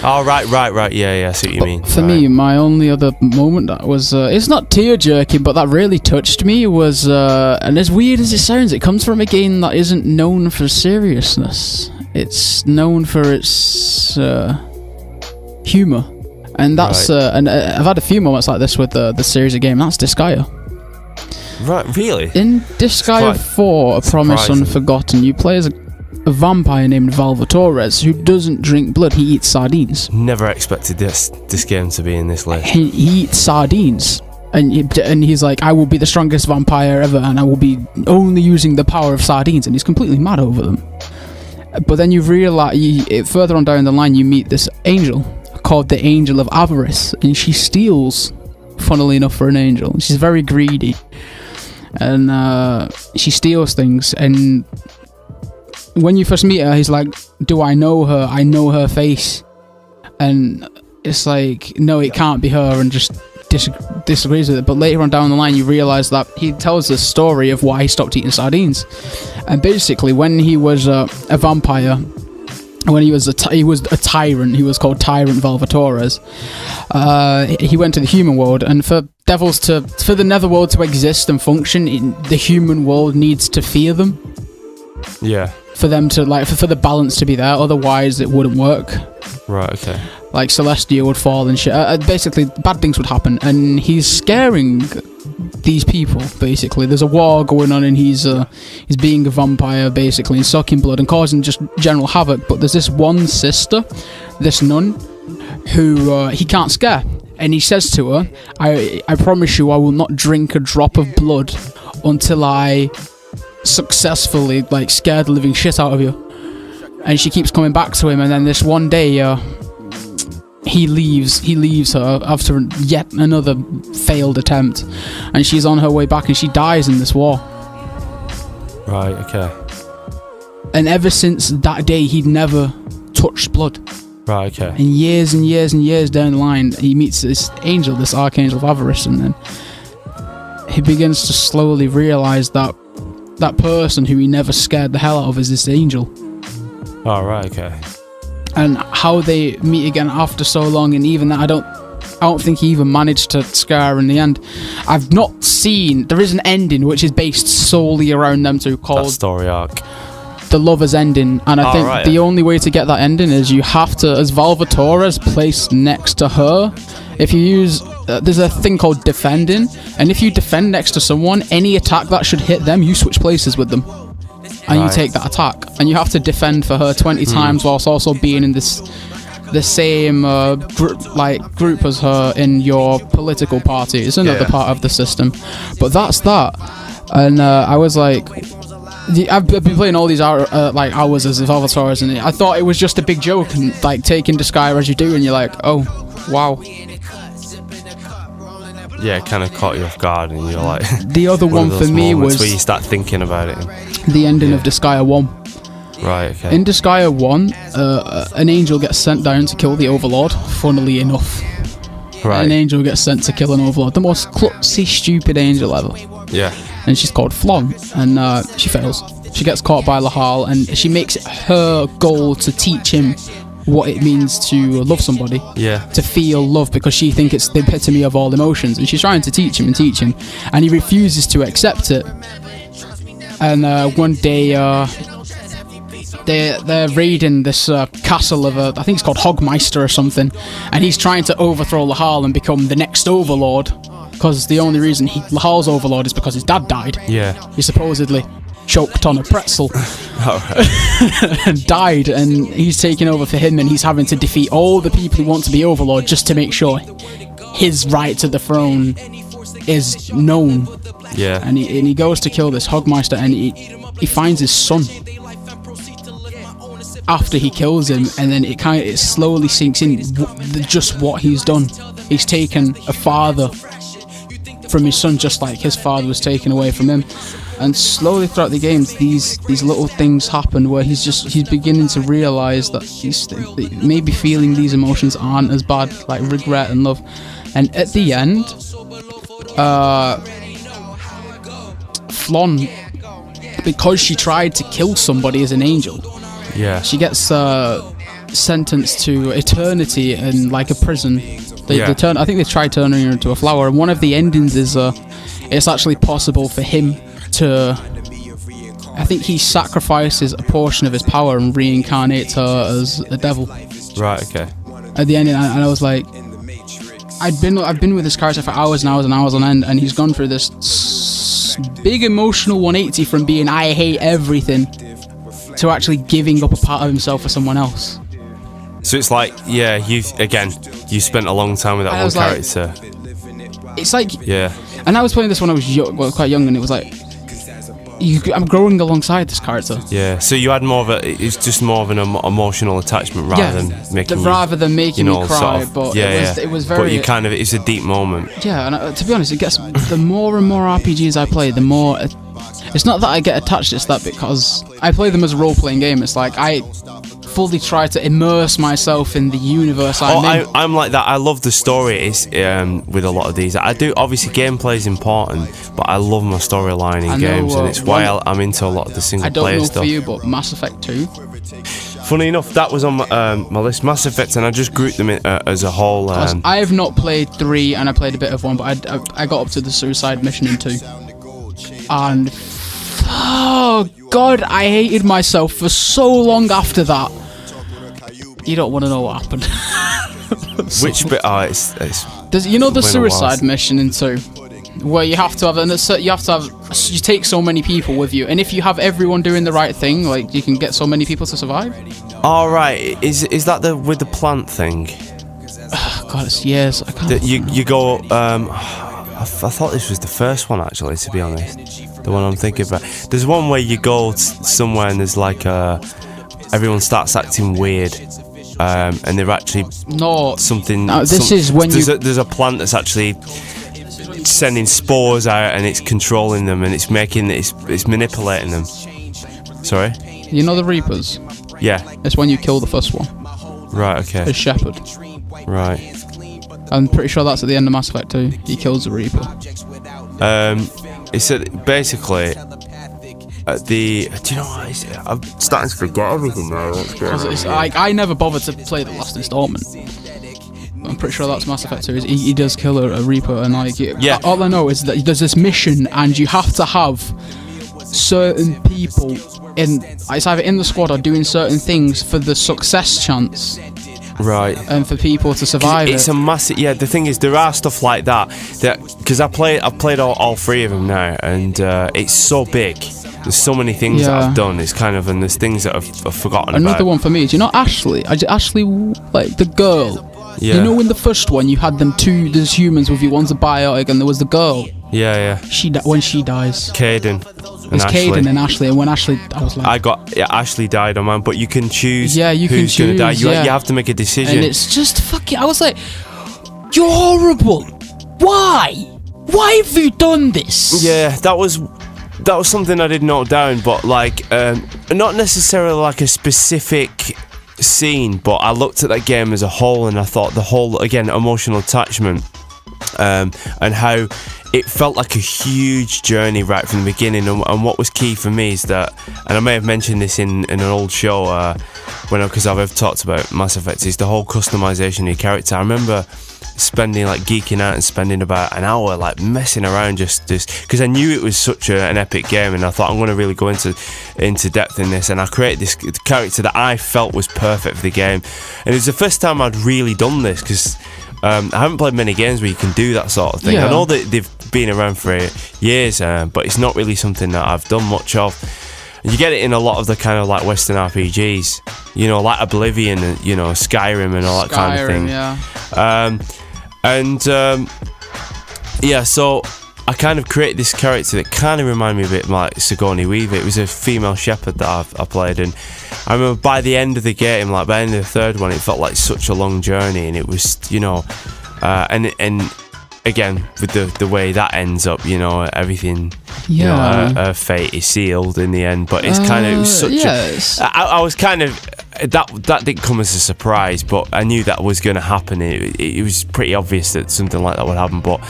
S2: Oh, right. Yeah, I see what you mean. For me, my only other moment that was... it's not tear-jerking, but that really touched me was... and as weird as it sounds, it comes from a game that isn't known for seriousness. It's known for its humour. And that's... and I've had a few moments like this with the series of games. That's Disgaea. Right, really? In Disgaea 4, A Promise Unforgotten, you play as a vampire named Valvatores who doesn't drink blood, he eats sardines. Never expected this game to be in this list. He eats sardines. And he's like, I will be the strongest vampire ever, and I will be only using the power of sardines, and he's completely mad over them. But then you realise, further on down the line, you meet this angel called the Angel of Avarice, and she steals, funnily enough for an angel. She's very greedy. And she steals things, and when you first meet her, he's like, do I know her? I know her face. And it's like, no, it can't be her, and just disagrees with it. But later on down the line, you realise that he tells the story of why he stopped eating sardines. And basically, when he was a vampire, when he was a tyrant, he was called Tyrant Valvatores, he went to the human world, and for the netherworld to exist and function, the human world needs to fear them. Yeah. For them to, like, for the balance to be there, otherwise it wouldn't work. Right, okay. Like, Celestia would fall and shit. Basically, bad things would happen, and he's scaring these people, basically. There's a war going on, and he's being a vampire, basically, and sucking blood and causing just general havoc. But there's this one sister, this nun, who he can't scare. And he says to her, I promise you I will not drink a drop of blood until I successfully, like, scare the living shit out of you. And she keeps coming back to him, and then this one day he leaves her after yet another failed attempt, and she's on her way back, and she dies in this war. Right, okay. And ever since that day, he'd never touched blood. Right, okay. And years and years and years down the line, he meets this angel, this Archangel of Avarice, and then he begins to slowly realise that person who he never scared the hell out of is this angel. Oh, right, okay. And how they meet again after so long, and even that, I don't think he even managed to scare her in the end. I've not seen... There is an ending which is based solely around them two, called... That story arc. The Lover's Ending, and I think the only way to get that ending is you have to, as Valvatores placed next to her, if you use... there's a thing called defending, and if you defend next to someone, any attack that should hit them, you switch places with them. And you take that attack, and you have to defend for her 20 times whilst also being in the same group as her in your political party. It's another part of the system, but that's that. And I was like, I've been playing all these hours as avatars, and I thought it was just a big joke, and like taking Disgaea as you do, and you're like, oh, wow.
S1: Yeah, it kind of caught you off guard, and you're like...
S2: The other one for me was...
S1: where you start thinking about it.
S2: The ending of Disgaea 1.
S1: Right, okay.
S2: In Disgaea 1, an angel gets sent down to kill the Overlord, funnily enough.
S1: Right.
S2: An angel gets sent to kill an Overlord. The most klutzy, stupid angel ever.
S1: Yeah.
S2: And she's called Flon, and she fails. She gets caught by Lahal, and she makes it her goal to teach him what it means to love somebody, to feel love, because she thinks it's the epitome of all emotions, and she's trying to teach him, and he refuses to accept it. And one day they're raiding this castle of I think it's called Hogmeister or something, and he's trying to overthrow Lahal and become the next Overlord, because the only reason Lahal's Overlord is because his dad died. He supposedly choked on a pretzel and died, and he's taking over for him, and he's having to defeat all the people who want to be Overlord just to make sure his right to the throne is known. And he goes to kill this Hogmeister, and he finds his son after he kills him, and then it slowly sinks in just what he's done. He's taken a father from his son, just like his father was taken away from him. And slowly throughout the games, these little things happen where he's beginning to realise that he's maybe feeling these emotions aren't as bad, like regret and love. And at the end, Flon, because she tried to kill somebody as an angel, she gets sentenced to eternity in like a prison. I think they tried turning her into a flower, and one of the endings is it's actually possible for him to, I think he sacrifices a portion of his power and reincarnates her as a devil.
S1: Right, okay.
S2: At the end, and I was like, I've been with this character for hours and hours and hours on end, and he's gone through this big emotional 180 from being I hate everything to actually giving up a part of himself for someone else.
S1: So it's like, you spent a long time with that one character.
S2: It's like, and I was playing this when I was quite young, and it was like, I'm growing alongside this character.
S1: So you had it's just more of an emotional attachment rather than making
S2: me cry. Sort of, but it was very.
S1: But it's a deep moment.
S2: Yeah, and to be honest, the more and more RPGs I play, the more. It's not that I get attached. It's that because I play them as a role-playing game. It's like I fully try to immerse myself in the universe I'm in.
S1: I'm like that. I love the story with a lot of these. I do, obviously gameplay is important, but I love my storyline in games, and it's why I'm into a lot of the single player stuff.
S2: I don't know for you, but Mass Effect 2.
S1: Funny enough, that was on my list, Mass Effect, and I just grouped them as a whole.
S2: I have not played 3, and I played a bit of 1, but I got up to the suicide mission in 2. And oh god, I hated myself for so long after that. You don't want to know what happened.
S1: Which bit?
S2: The suicide mission in 2, where you have to have you take so many people with you, and if you have everyone doing the right thing, like you can get so many people to survive.
S1: All right, is that with the plant thing?
S2: God, it's years. I can't.
S1: You go. I thought this was the first one, actually, to be honest. The one I'm thinking about. There's one where you go somewhere and there's like everyone starts acting weird, and they're actually something.
S2: No,
S1: there's a plant that's actually sending spores out, and it's controlling them, and it's manipulating them. Sorry.
S2: You know the Reapers?
S1: Yeah.
S2: It's when you kill the first one.
S1: Right. Okay.
S2: The Shepherd.
S1: Right.
S2: I'm pretty sure that's at the end of Mass Effect 2. He kills the Reaper.
S1: It's basically do you know what? I'm starting to forget everything now.
S2: It's like I never bothered to play the last installment. I'm pretty sure that's Mass Effect 2. He does kill a Reaper, and all I know is that there's this mission, and you have to have certain people it's either in the squad or doing certain things for the success chance.
S1: Right.
S2: And for people to survive
S1: it's a massive... Yeah, the thing is, there are stuff like that because I've played all 3 of them now, and it's so big. There's so many things that I've done. It's kind of... And there's things that I've forgotten
S2: Another
S1: about.
S2: one for me is, you know Ashley? Ashley, like, the girl.
S1: Yeah.
S2: You know in the first one, you had them there's humans with you, one's a biotic, and there was the girl.
S1: Yeah.
S2: When she dies.
S1: Caden.
S2: It's Caden and Ashley, and when Ashley, I was like...
S1: Ashley died on mine, but you can choose
S2: who's
S1: going to die. You have to make a decision.
S2: And it's just fucking... I was like, you're horrible. Why? Why have you done this?
S1: Yeah, that was something I did note down, but like, not necessarily like a specific scene, but I looked at that game as a whole, and I thought the whole, again, emotional attachment, and how it felt like a huge journey right from the beginning. And what was key for me is that, and I may have mentioned this in an old show because I've talked about Mass Effect, is the whole customization of your character. I remember spending geeking out and spending about an hour messing around just because I knew it was such an epic game, and I thought I'm going to really go into depth in this, and I created this character that I felt was perfect for the game. And it was the first time I'd really done this, because I haven't played many games where you can do that sort of thing. I know that they've been around for years, but it's not really something that I've done much of. You get it in a lot of the kind of Western RPGs, like Oblivion and Skyrim and all that kind of thing. So I kind of created this character that kind of reminded me a bit like Sigourney Weaver. It was a female shepherd that I played, and I remember by the end of the game, by the end of the third one, it felt like such a long journey, and it was, and again, with the way that ends up, everything, her fate is sealed in the end. But it's kind of, it was such I was kind of, that didn't come as a surprise, but I knew that was going to happen. It was pretty obvious that something like that would happen, but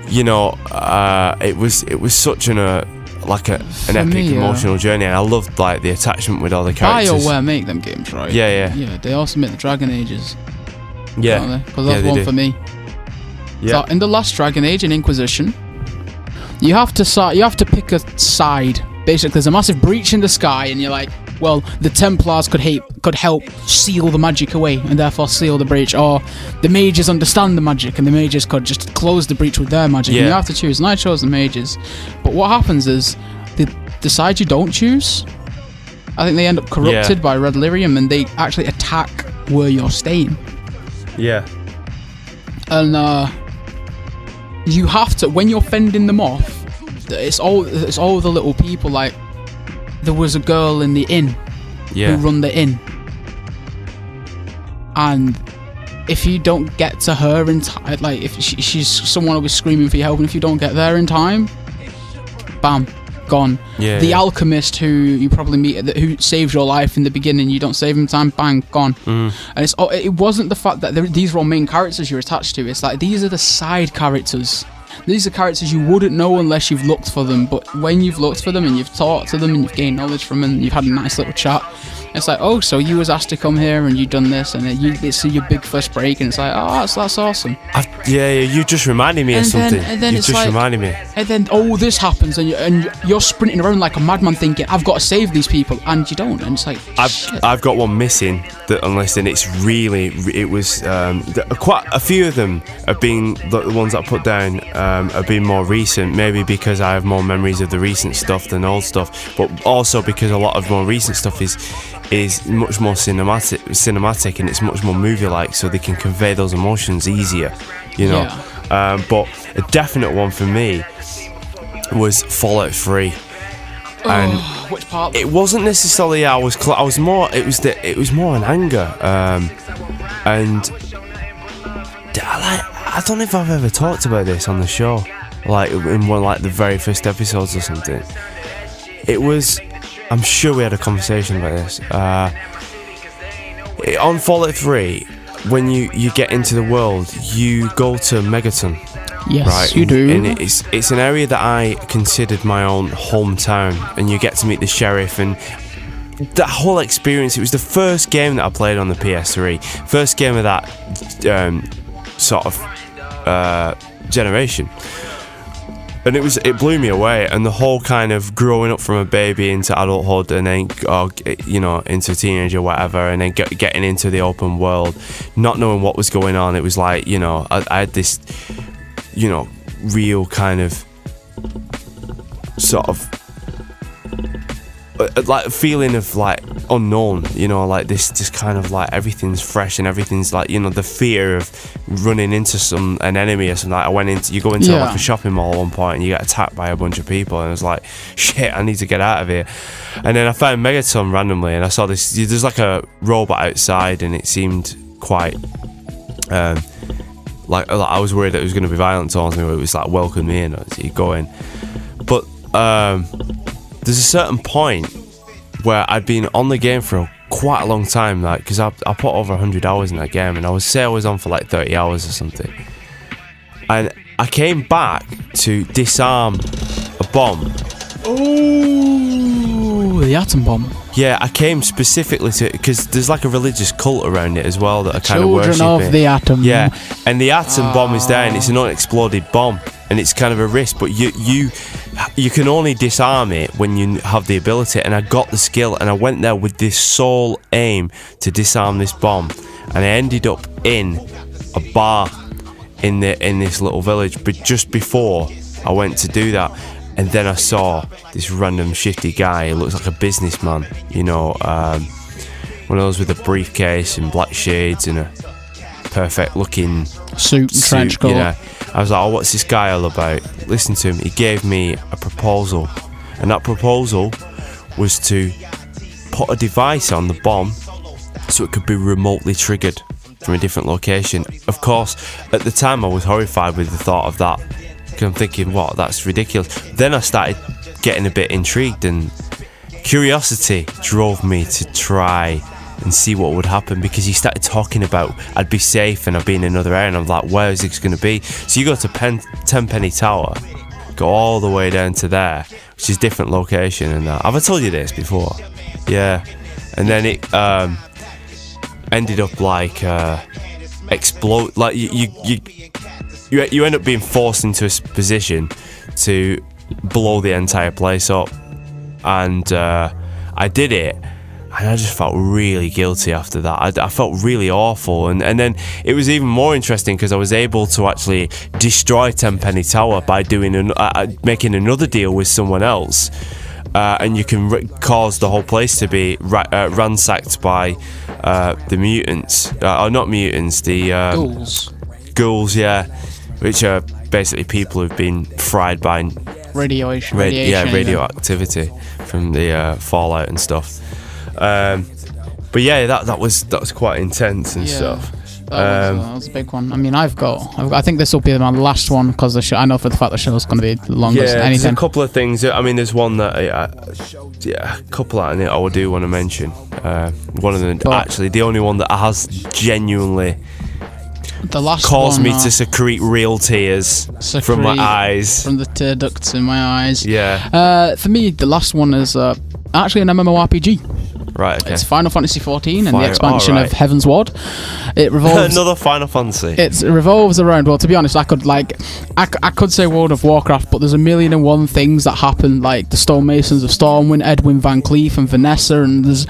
S1: it was such an epic emotional journey, and I loved the attachment with all the characters.
S2: BioWare make them games, right?
S1: Yeah.
S2: They also make the Dragon Ages.
S1: Yeah,
S2: because that's one for me.
S1: Yeah.
S2: So in the last Dragon Age in Inquisition, you have to pick a side. Basically, there's a massive breach in the sky, and you're like, well, the Templars could help seal the magic away, and therefore seal the breach, or the mages understand the magic, and the mages could just close the breach with their magic. And you have to choose, and I chose the mages. But what happens is, the side you don't choose, I think they end up corrupted by Red Lyrium, and they actually attack where you're staying.
S1: Yeah.
S2: And you have to, when you're fending them off, it's all the little people. There was a girl in the inn who run the inn, and if you don't get to her in time, if she's someone who was screaming for your help, and if you don't get there in time, bam, gone. The alchemist who you probably meet, who saves your life in the beginning, you don't save him in time, bang, gone. And it wasn't the fact that these were all main characters you're attached to. It's these are the side characters. These are characters you wouldn't know unless you've looked for them, but when you've looked for them and you've talked to them and you've gained knowledge from them and you've had a nice little chat, it's oh, so you was asked to come here and you've done this, and it's your big first break, and it's that's awesome.
S1: You just reminded me of something.
S2: Then
S1: you just reminded me.
S2: And then
S1: this
S2: happens, and you're sprinting around like a madman thinking, I've got to save these people, and you don't, and it's
S1: I've got one missing that unless, and it was quite a few of them have been the ones that I put down have been more recent, maybe because I have more memories of the recent stuff than old stuff, but also because a lot of more recent stuff is much more cinematic, and it's much more movie-like, so they can convey those emotions easier, but a definite one for me was Fallout 3. And
S2: which part?
S1: It wasn't necessarily I was more. It was more an anger, and I don't know if I've ever talked about this on the show, in one the very first episodes or something. It was. I'm sure we had a conversation about this. On Fallout 3, when you get into the world, you go to Megaton.
S2: Yes,
S1: right?
S2: You do.
S1: And it's an area that I considered my own hometown, and you get to meet the sheriff, and that whole experience. It was the first game that I played on the PS3, first game of that sort of generation. And it blew me away, and the whole kind of growing up from a baby into adulthood, and then into a teenager or whatever, and then getting into the open world, not knowing what was going on. It was I had this, real kind of sort of feeling of unknown, you know, like this just kind of like everything's fresh and everything's like, you know, the fear of running into an enemy or something. Like you go into like a shopping mall at one point and you get attacked by a bunch of people, and it's like, shit, I need to get out of here. And then I found Megaton randomly, and I saw there's like a robot outside, and it seemed quite like I was worried that it was going to be violent towards me, but it was like, welcome me in, you go in. But there's a certain point where I'd been on the game for quite a long time, like, because I put over 100 hours in that game, and I was on for like 30 hours or something. And I came back to disarm a bomb.
S2: Oh, the atom bomb.
S1: Yeah, I came specifically to, because there's like a religious cult around it as well that are kind of worshipping.
S2: Children of the atom.
S1: Yeah, and the atom bomb is there, and it's an unexploded bomb, and it's kind of a risk, but you can only disarm it when you have the ability. And I got the skill, and I went there with this sole aim to disarm this bomb, and I ended up in a bar in this little village, but just before I went to do that. And then I saw this random shifty guy. He looks like a businessman, you know, one of those with a briefcase and black shades and a perfect looking
S2: suit and trench coat.
S1: You know. I was like, oh, what's this guy all about? Listen to him. He gave me a proposal, and that proposal was to put a device on the bomb so it could be remotely triggered from a different location. Of course, at the time I was horrified with the thought of that. I'm thinking, what, that's ridiculous. Then I started getting a bit intrigued, and curiosity drove me to try and see what would happen, because he started talking about I'd be safe and I'd be in another area, and I'm like, where is this going to be? So you go to Tenpenny Tower, go all the way down to there, which is a different location, and have I told you this before? Yeah. And then it ended up like explode, like you end up being forced into a position to blow the entire place up. And I did it, and I just felt really guilty after that. I felt really awful, and then it was even more interesting because I was able to actually destroy Tenpenny Tower by doing making another deal with someone else, and you can cause the whole place to be ransacked by the mutants, or not mutants, the ghouls, yeah, which are basically people who've been fried by radioactivity from the fallout and stuff. But yeah, that was quite intense and stuff.
S2: That was a big one. I mean, I think this will be my last one, because I know for the fact the show's going to be the longest.
S1: Yeah,
S2: anything.
S1: there's a couple of things. I mean, there's one that a couple that I do want to mention. One of them, actually, the only one that has genuinely caused me to secrete real tears from my eyes,
S2: from the tear ducts in my eyes.
S1: Yeah.
S2: For me, the last one is actually an MMORPG.
S1: Right, okay.
S2: It's Final Fantasy XIV and the expansion of Heaven's Ward. It revolves
S1: another Final Fantasy.
S2: It revolves around. Well, to be honest, I could say World of Warcraft, but there's 1,000,001 things that happen, like the Stonemasons of Stormwind, Edwin Van Cleef, and Vanessa, and there's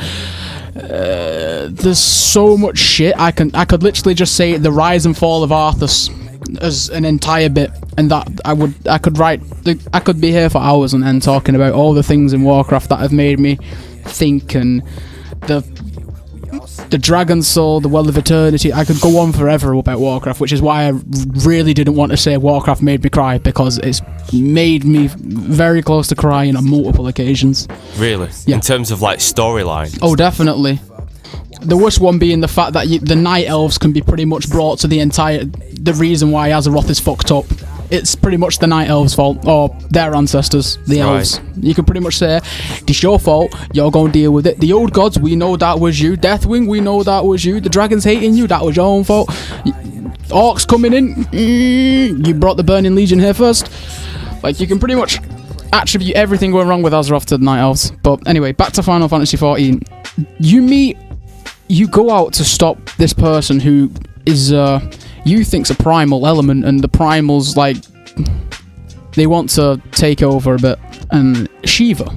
S2: so much shit. I could literally just say the rise and fall of Arthas as an entire bit, and that I could be here for hours and then talking about all the things in Warcraft that have made me think, and the Dragon Soul, the Well of Eternity. I could go on forever about Warcraft, which is why I really didn't want to say Warcraft made me cry, because it's made me very close to crying on multiple occasions.
S1: Really?
S2: Yeah.
S1: In terms of like storyline?
S2: Oh, definitely. The worst one being the fact that the Night Elves can be pretty much brought to the reason why Azeroth is fucked up. It's pretty much the Night Elves' fault, or their ancestors, the elves. You can pretty much say, it's your fault, you're going to deal with it. The Old Gods, we know that was you. Deathwing, we know that was you. The dragons hating you, that was your own fault. Orcs coming in, you brought the Burning Legion here first. Like, you can pretty much attribute everything going wrong with Azeroth to the Night Elves. But anyway, back to Final Fantasy XIV. You go out to stop this person who is, you think's a primal element, and the primals, like, they want to take over a bit. And Shiva,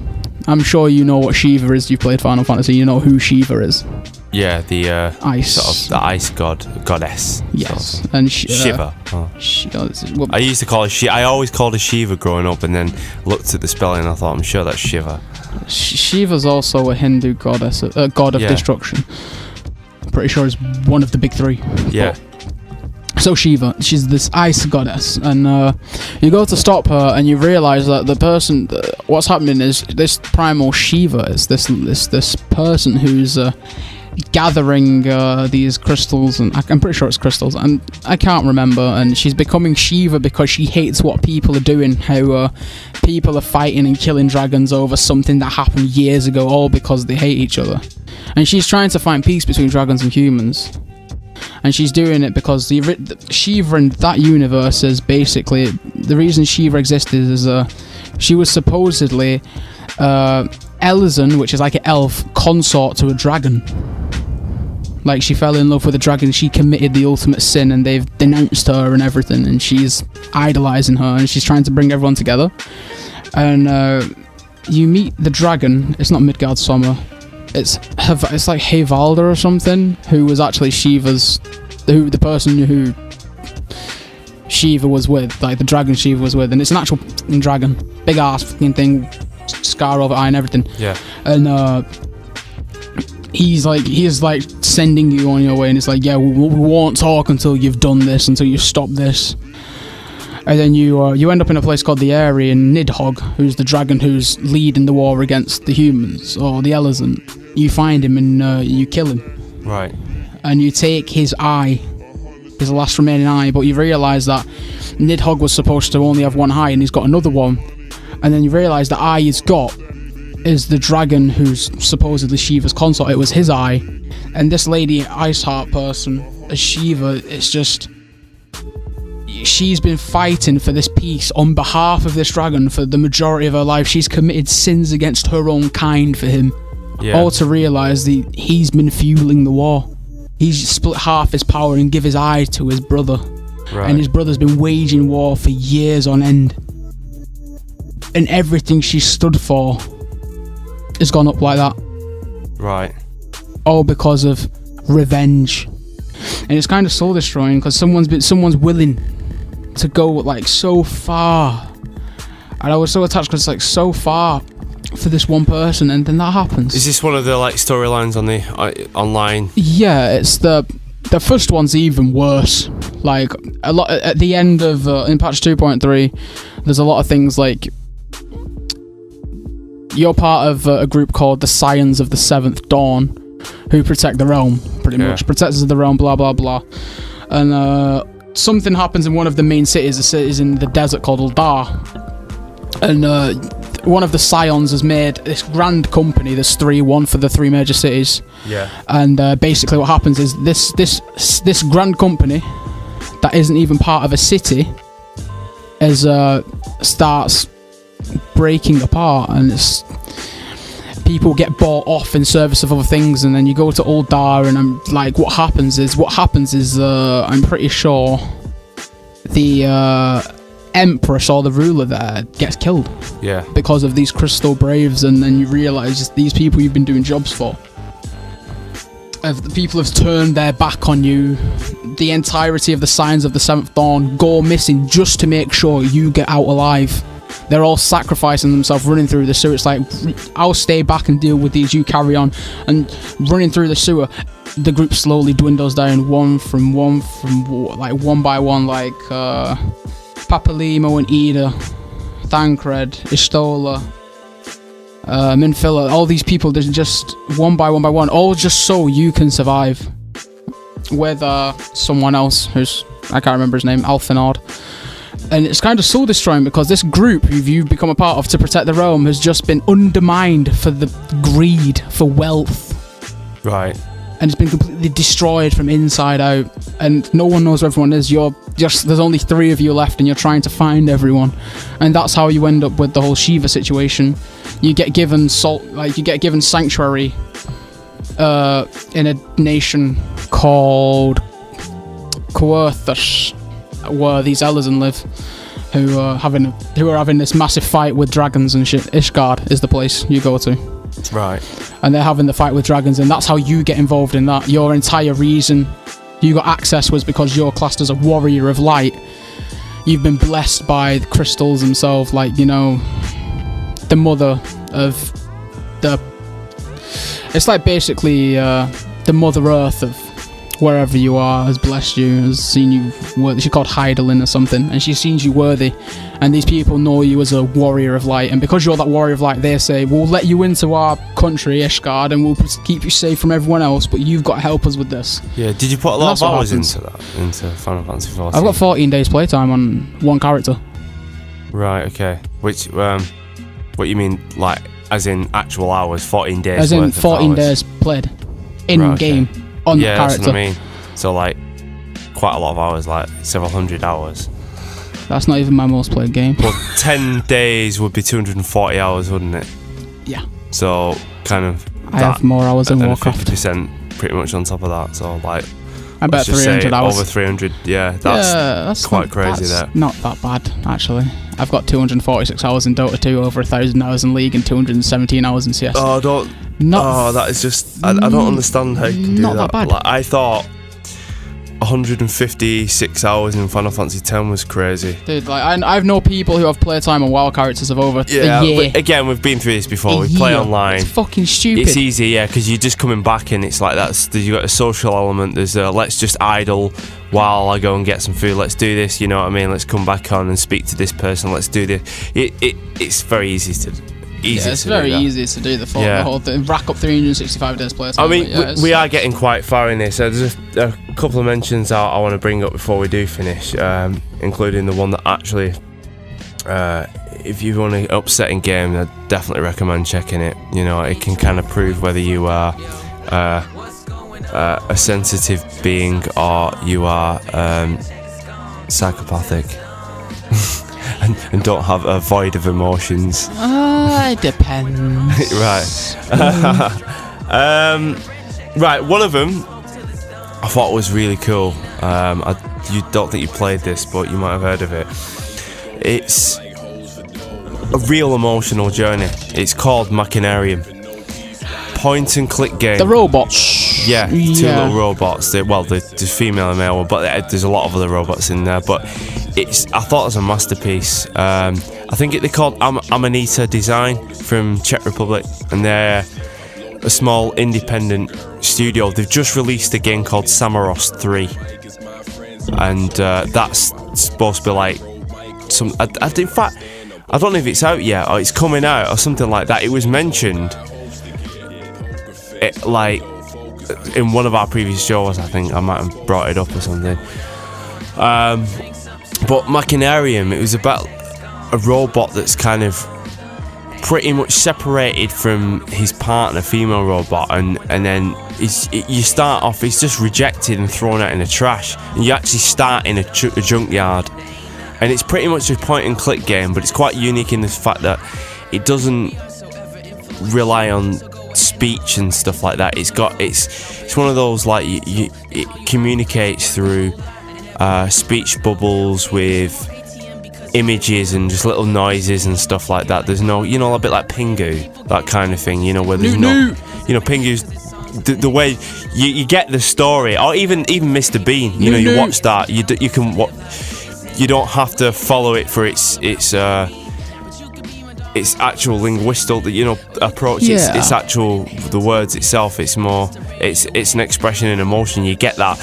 S2: I'm sure you know what Shiva is. You played Final Fantasy, you know who Shiva is.
S1: Yeah, the
S2: ice,
S1: sort of the ice goddess.
S2: Yes,
S1: sort of.
S2: and
S1: Shiva. I used to call her I always called her Shiva growing up, and then looked at the spelling and I thought, I'm sure that's Shiva.
S2: Shiva's also a Hindu goddess, a god of destruction. I'm pretty sure it's one of the big three.
S1: Yeah.
S2: So Shiva, she's this ice goddess, and you go to stop her, and you realise that the person, what's happening is this primal Shiva is this person who's gathering these crystals, and I'm pretty sure it's crystals, and I can't remember, and she's becoming Shiva because she hates what people are doing, how people are fighting and killing dragons over something that happened years ago, all because they hate each other. And she's trying to find peace between dragons and humans. And she's doing it because Shiva in that universe is basically, the reason Shiva existed is she was supposedly Elizan, which is like an elf consort to a dragon. Like, she fell in love with a dragon, she committed the ultimate sin, and they've denounced her and everything, and she's idolizing her, and she's trying to bring everyone together. And you meet the dragon. It's not Midgard Sommer. It's like Havalda or something, who was actually the person who Shiva was with, like the dragon Shiva was with, and it's an actual dragon, big ass fucking thing, scar over eye and everything.
S1: Yeah.
S2: And he is like sending you on your way, and it's like, yeah, we won't talk until you've done this, until you stop this. And then you end up in a place called the Eyrie, and Nidhogg, who's the dragon who's leading the war against the humans, or the Elizan. You find him and you kill him.
S1: Right.
S2: And you take his eye, his last remaining eye, but you realise that Nidhogg was supposed to only have one eye, and he's got another one. And then you realise the eye he's got is the dragon who's supposedly Shiva's consort. It was his eye. And this lady, Iceheart person, Shiva, it's just... she's been fighting for this peace on behalf of this dragon for the majority of her life. She's committed sins against her own kind for him.
S1: Yeah.
S2: All to realise that he's been fueling the war. He's split half his power and give his eye to his brother.
S1: Right.
S2: And his brother's been waging war for years on end. And everything she stood for has gone up like that.
S1: Right.
S2: All because of revenge. And it's kind of soul destroying because someone's willing to go like so far, and I was so attached because it's like so far for this one person, and then that happens.
S1: Is this one of the like storylines on the online?
S2: Yeah, it's the first one's even worse. Like a lot at the end of in patch 2.3, there's a lot of things like you're part of a group called the Scions of the Seventh Dawn, who protect the realm, pretty much. Protectors of the realm, blah, blah, blah. And something happens in one of the main cities, the cities in the desert called Uldar. And one of the Scions has made this grand company, there's one for the three major cities.
S1: Yeah.
S2: And basically what happens is this grand company that isn't even part of a city starts breaking apart, and it's... people get bought off in service of other things, and then you go to Uldar, and I'm like, what happens is I'm pretty sure the Empress or the ruler there gets killed.
S1: Yeah. Because
S2: of these Crystal Braves, and then you realise these people you've been doing jobs for, the people have turned their back on you. The entirety of the Scions of the Seventh Dawn go missing just to make sure you get out alive. They're all sacrificing themselves, running through the sewer. It's like, I'll stay back and deal with these, you carry on. And running through the sewer, the group slowly dwindles down one by one, like Papalimo and Ida, Thancred, Istola, Minfilla, all these people, there's just one by one, all just so you can survive. With someone else who's, I can't remember his name, Alfinard. And it's kind of soul destroying because this group you've become a part of to protect the realm has just been undermined for the greed for wealth.
S1: Right.
S2: And it's been completely destroyed from inside out, and no one knows where everyone is. There's only 3 of you left, and you're trying to find everyone, and that's how you end up with the whole Shiva situation. You get given sanctuary in a nation called Coerthus, where these Elizan live, who are having this massive fight with dragons and shit. Ishgard is the place you go to.
S1: Right.
S2: And they're having the fight with dragons, and that's how you get involved in that. Your entire reason you got access was because you're classed as a warrior of light. You've been blessed by the crystals themselves, like, you know, the mother of it's like basically the Mother Earth of wherever you are has blessed you, has seen you worthy. She's called Heidelin or something, and she's seen you worthy, and these people know you as a warrior of light, and because you're that warrior of light, they say, we'll let you into our country, Ishgard, and we'll keep you safe from everyone else, but you've got to help us with this.
S1: Yeah, did you put a lot of hours into Final Fantasy XIV?
S2: I've got 14 days playtime on one character.
S1: Right, okay. Which, what you mean, like, as in actual hours, 14 days
S2: as in 14 days played in game. On the character.
S1: That's what I mean. So, like, quite a lot of hours, like several hundred hours.
S2: That's not even my most played game.
S1: But 10 days would be 240 hours, wouldn't it?
S2: Yeah.
S1: So, kind of.
S2: I have more hours than Warcraft.
S1: 50% pretty much on top of that. So, like,
S2: I bet 300 hours.
S1: Over 300, yeah. That's quite crazy,
S2: that's not that bad, actually. I've got 246 hours in Dota 2, over 1,000 hours in League, and 217 hours in CS.
S1: That is just... I don't understand how you can do that.
S2: Not that bad.
S1: Like, I thought 156 hours in Final Fantasy X was crazy.
S2: Dude, like, I know people who have playtime on WoW characters of over a year.
S1: Again, we've been through this before. We play online.
S2: It's fucking stupid.
S1: It's easy, yeah, because you're just coming back and it's like you got a social element. There's let's just idle while I go and get some food. Let's do this, you know what I mean? Let's come back on and speak to this person. Let's do this. It's very easy to do.
S2: It's very easy to do the whole thing. Rack up 365 days playtime.
S1: I mean, we are getting quite far in this. There's a couple of mentions I want to bring up before we do finish, including the one that actually, if you want an upsetting game, I definitely recommend checking it. You know, it can kind of prove whether you are a sensitive being or you are psychopathic. and don't have a void of emotions.
S2: It depends.
S1: Right. Right, one of them I thought was really cool. You don't think you played this, but you might have heard of it. It's a real emotional journey. It's called Machinarium. Point and click game.
S2: The robots.
S1: Yeah, two little robots. There's female and male, but there's a lot of other robots in there. But I thought it was a masterpiece. I think they're called Amanita Design from Czech Republic, and they're a small independent studio. They've just released a game called Samaros 3, and that's supposed to be like some. In fact, I don't know if it's out yet or it's coming out or something like that. It was mentioned. Like in one of our previous shows, I think I might have brought it up or something. But Machinarium, it was about a robot that's kind of pretty much separated from his partner, female robot, and then you start off, he's just rejected and thrown out in the trash, and you actually start in a junkyard, and it's pretty much a point and click game, but it's quite unique in the fact that it doesn't rely on speech and stuff like that. It's one of those, like, it communicates through speech bubbles with images and just little noises and stuff like that. There's no, you know, a bit like Pingu, that kind of thing, you know, where there's Pingu's the way you get the story, or even Mr. Bean, you know, you watch that, you don't have to follow it for its actual linguistic, you know, approach. It's actual, the words itself. It's more, it's an expression and emotion. You get that,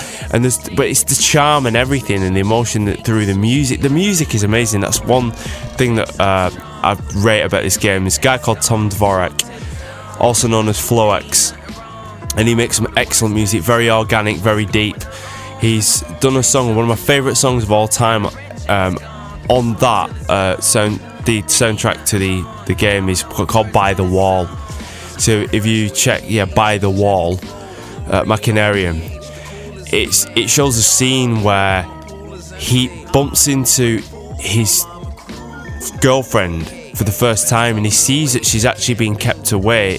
S1: but it's the charm and everything, and the emotion that through the music. The music is amazing. That's one thing that I rate about this game. This guy called Tom Dvorak, also known as Floex, and he makes some excellent music. Very organic, very deep. He's done a song, one of my favourite songs of all time, on that sound. The soundtrack to the game is called By the Wall. So if you check, By the Wall, Machinarium, it shows a scene where he bumps into his girlfriend for the first time, and he sees that she's actually being kept away,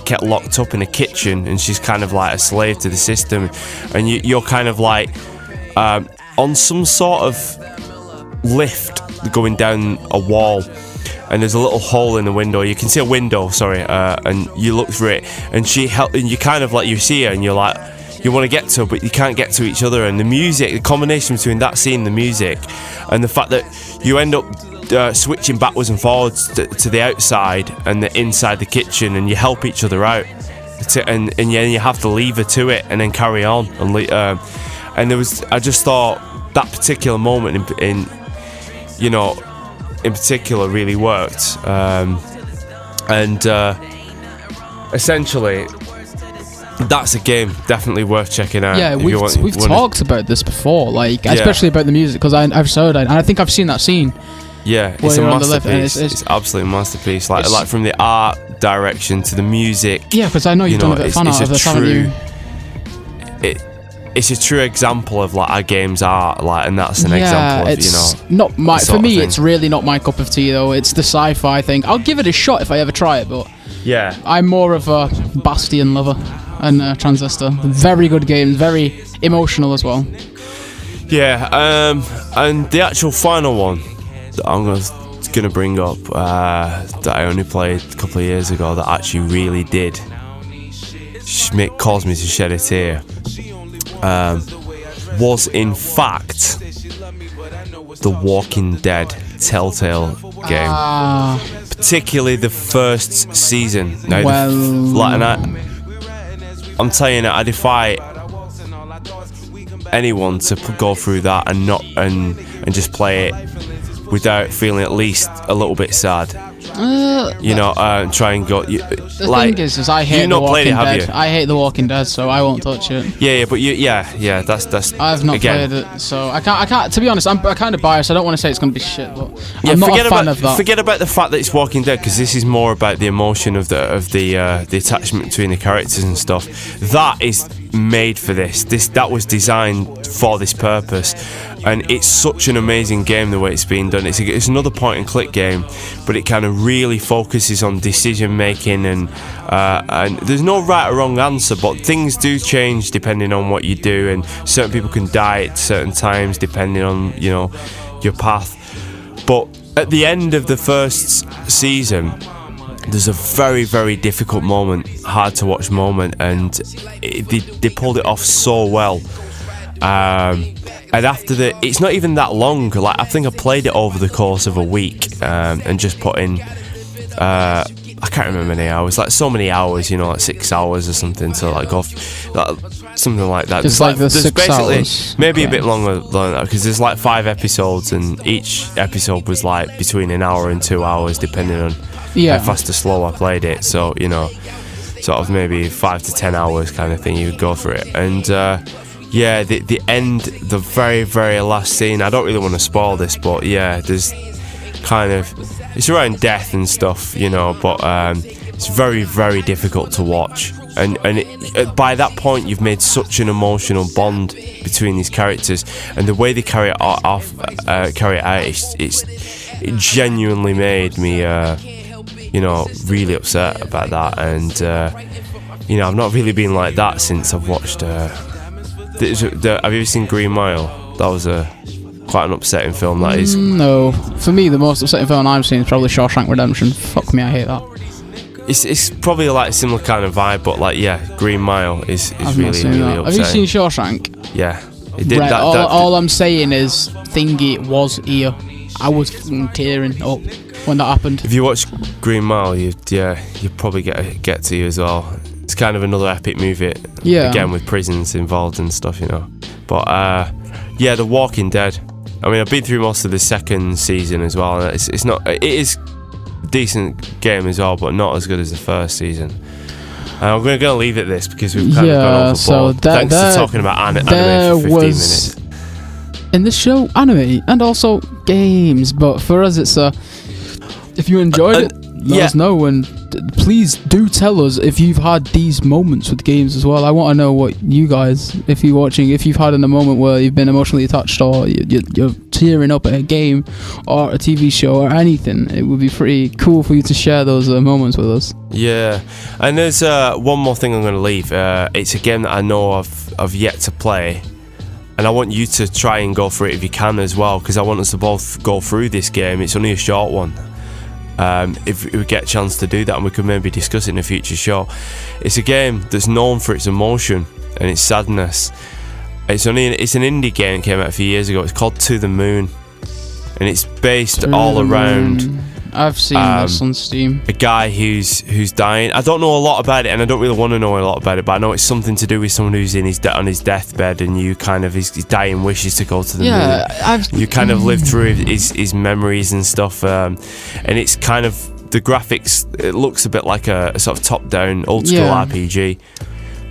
S1: kept locked up in a kitchen, and she's kind of like a slave to the system, and you're kind of like on some sort of lift going down a wall, and there's a little hole in the window. You can see a window, and you look through it, and you kind of like, you see her, and you're like, you want to get to her, but you can't get to each other. And the music, the combination between that scene, the music, and the fact that you end up switching backwards and forwards to the outside and the inside the kitchen, and you help each other out, and you have the lever to it, and then carry on. And I just thought that particular moment in particular really worked, and essentially that's a game definitely worth checking out.
S2: Yeah, we've talked about this before, like especially about the music, because I've heard it, and I think I've seen that scene.
S1: Yeah, it's a masterpiece. It's absolutely a masterpiece. Like from the art direction to the music.
S2: Yeah, because I know you've done a bit of fan art of this, haven't you?
S1: It's a true example of like our game's art, like, and that's an example of
S2: not my. For me, it's really not my cup of tea though. It's the sci-fi thing. I'll give it a shot if I ever try it, but
S1: yeah,
S2: I'm more of a Bastion lover and Transistor. Very good games, very emotional as well.
S1: Yeah, and the actual final one that I'm gonna bring up that I only played a couple of years ago that actually really did cause me to shed a tear. Was in fact the Walking Dead Telltale game, particularly the first season. Now, I'm telling you, I defy anyone to go through that and just play it without feeling at least a little bit sad. Try and go.
S2: The thing is I hate The Walking Dead. I hate The Walking Dead, so I won't touch it.
S1: Yeah, but that's.
S2: I've not played it, so I can't. To be honest, I'm kind of biased. I don't want to say it's going to be shit, but I'm not a fan of that.
S1: Forget about the fact that it's Walking Dead, because this is more about the emotion of the attachment between the characters and stuff. That is made for this. That was designed for this purpose, and it's such an amazing game the way it's being done. It's another point and click game, but it kind of really focuses on decision making, and there's no right or wrong answer, but things do change depending on what you do, and certain people can die at certain times depending on your path. But at the end of the first season, there's a very, very difficult moment, hard to watch moment, and they pulled it off so well. And after it's not even that long. Like, I think I played it over the course of a week, and just put in, I can't remember many hours, like so many hours, like 6 hours or something, to like go, something like that.
S2: Just like there's 6
S1: basically
S2: hours.
S1: Maybe a bit longer than that, because there's like 5 episodes, and each episode was like between an hour and 2 hours, depending on how fast or slow I played it. So sort of maybe 5 to 10 hours kind of thing you would go for it. And the end, the very, very last scene, I don't really want to spoil this, but there's kind of, it's around death and stuff, but it's very, very difficult to watch, and by that point you've made such an emotional bond between these characters, and the way they carry it out, it genuinely made me really upset about that. And I've not really been like that since I've watched have you ever seen Green Mile? That was quite an upsetting film, that is.
S2: No, for me the most upsetting film I've seen is probably Shawshank Redemption. Fuck me, I hate that.
S1: It's probably like a similar kind of vibe, but like Green Mile is really upsetting.
S2: Have you seen Shawshank?
S1: Yeah, it did.
S2: Right, all I'm saying is Thingy was here. I was tearing up when that happened.
S1: If you watch Green Mile, you probably get to you as well. It's kind of another epic movie, again with prisons involved and stuff, But The Walking Dead. I mean, I've been through most of the second season as well, and it is a decent game as well, but not as good as the first season. I'm going to leave it this, because we've kind of gone overboard.
S2: So
S1: Thanks for talking about anime for 15 minutes.
S2: In this show, anime and also games, but for us it's if you enjoyed it, let us know, and please do tell us if you've had these moments with games as well. I want to know what you guys, if you've had in a moment where you've been emotionally touched, or you're tearing up at a game or a TV show or anything. It would be pretty cool for you to share those moments with us.
S1: Yeah, and there's one more thing I'm going to leave. It's a game that I know I've yet to play, and I want you to try and go for it if you can as well, because I want us to both go through this game. It's only a short one. If we get a chance to do that, and we could maybe discuss it in a future show. It's a game that's known for its emotion and its sadness. It's an indie game that came out a few years ago. It's called To the Moon, and it's based all around.
S2: I've seen this on Steam.
S1: A guy who's dying. I don't know a lot about it, and I don't really want to know a lot about it. But I know it's something to do with someone who's on his deathbed, and you kind of his dying wishes to go to the moon. You kind of live through his memories and stuff, and it's kind of the graphics. It looks a bit like a sort of top-down, old-school RPG.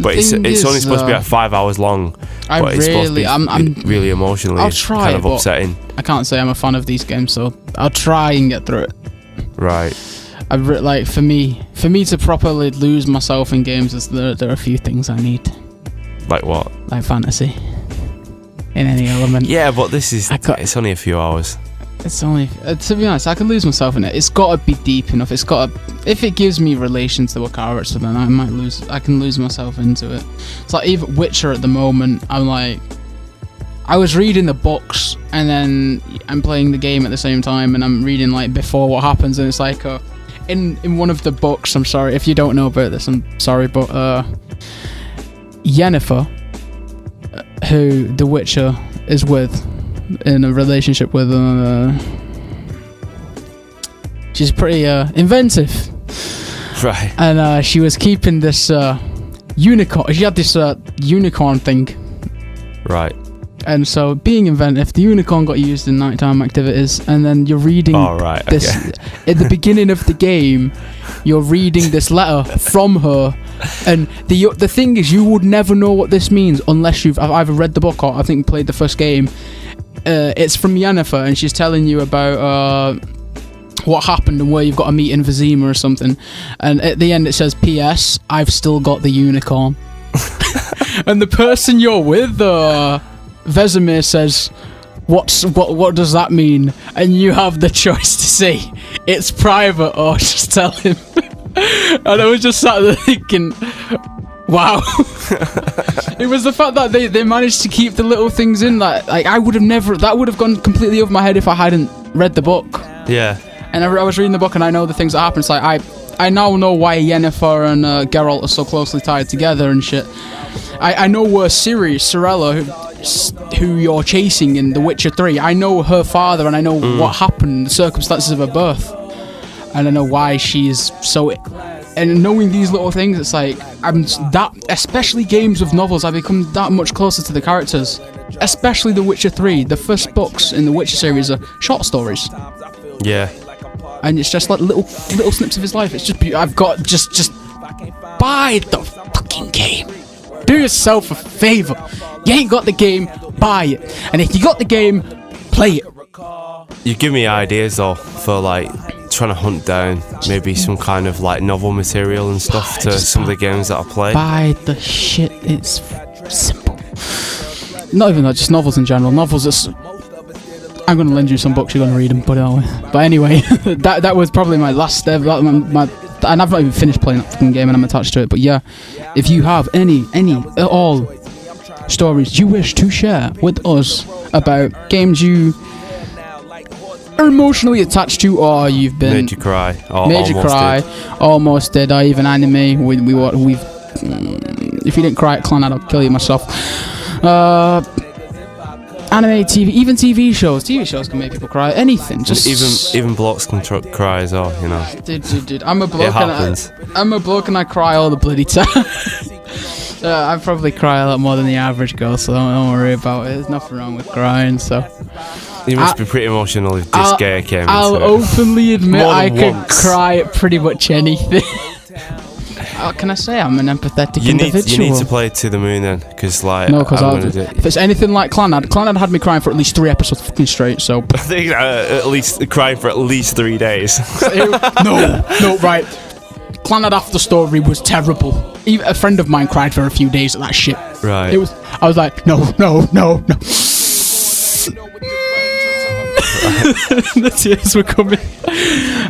S1: But it's only supposed to be like 5 hours long. It's supposed to be really emotionally kind of upsetting.
S2: I can't say I'm a fan of these games, so I'll try and get through it.
S1: Right.
S2: Like for me to properly lose myself in games, there are a few things I need.
S1: Like what?
S2: Like fantasy. In any element.
S1: Yeah, but it's only a few hours.
S2: It's only, to be honest, I can lose myself in it. It's got to be deep enough. If it gives me relations to a character, then I can lose myself into it. It's like even Witcher at the moment, I was reading the books and then I'm playing the game at the same time, and I'm reading like before what happens, and it's like in one of the books, I'm sorry if you don't know about this, I'm sorry, but Yennefer, who the Witcher is with, in a relationship with, she's pretty inventive,
S1: right?
S2: And she was keeping this unicorn. She had this unicorn thing,
S1: right?
S2: And so, being inventive, the unicorn got used in nighttime activities, and then you're reading this at the beginning of the game. You're reading this letter from her, and the thing is, you would never know what this means unless you've either read the book or I think played the first game. It's from Yennefer, and she's telling you about what happened and where you've got to meet in Vizima or something. And at the end, it says, "P.S. I've still got the unicorn." And the person you're with, Vesemir, says, "What does that mean?" And you have the choice to say it's private or just tell him. And I was just sat there thinking, wow. It was the fact that they managed to keep the little things in that, like, I would have never, that would have gone completely over my head if I hadn't read the book.
S1: Yeah.
S2: And I was reading the book and I know the things that happen. It's like, I now know why Yennefer and Geralt are so closely tied together and shit. I know where Cirilla, who you're chasing in The Witcher 3, I know her father and I know what happened, the circumstances of her birth. And I know why she's so... And knowing these little things, it's like, especially games with novels, I become that much closer to the characters. Especially The Witcher 3. The first books in the Witcher series are short stories.
S1: Yeah.
S2: And it's just like little snips of his life. It's just I've got just buy the fucking game. Do yourself a favor. You ain't got the game, buy it. And if you got the game, play it.
S1: You give me ideas though for like trying to hunt down maybe some kind of like novel material and stuff to some of the games that I play.
S2: Buy the shit. It's simple. Not even that, just novels in general. Novels are... I'm going to lend you some books, you're going to read them, put it away. But anyway, that was probably my last step. And I've not even finished playing that fucking game and I'm attached to it. But yeah, if you have any at all stories you wish to share with us about games you are emotionally attached to, or you've been...
S1: Made you cry.
S2: Almost did, or even anime. We've if you didn't cry at Clan, I'll kill you myself. Anime, TV, even TV shows. TV shows can make people cry. Anything, just
S1: even blokes can cry as well. You know.
S2: Dude. I'm a bloke. I'm a bloke, and I cry all the bloody time. I probably cry a lot more than the average girl, so don't worry about it. There's nothing wrong with crying. So.
S1: You must be pretty emotional if this gay came into it.
S2: I'll openly admit I could cry at pretty much anything. What can I say? I'm an empathetic individual.
S1: You need to play To the Moon then, because like...
S2: No, because if it's anything like Clanad had me crying for at least 3 episodes fucking straight, so...
S1: I think at least crying for at least 3 days.
S2: No, right. Clanad After Story was terrible. Even a friend of mine cried for a few days at that shit.
S1: Right.
S2: I was like, no. The tears were coming.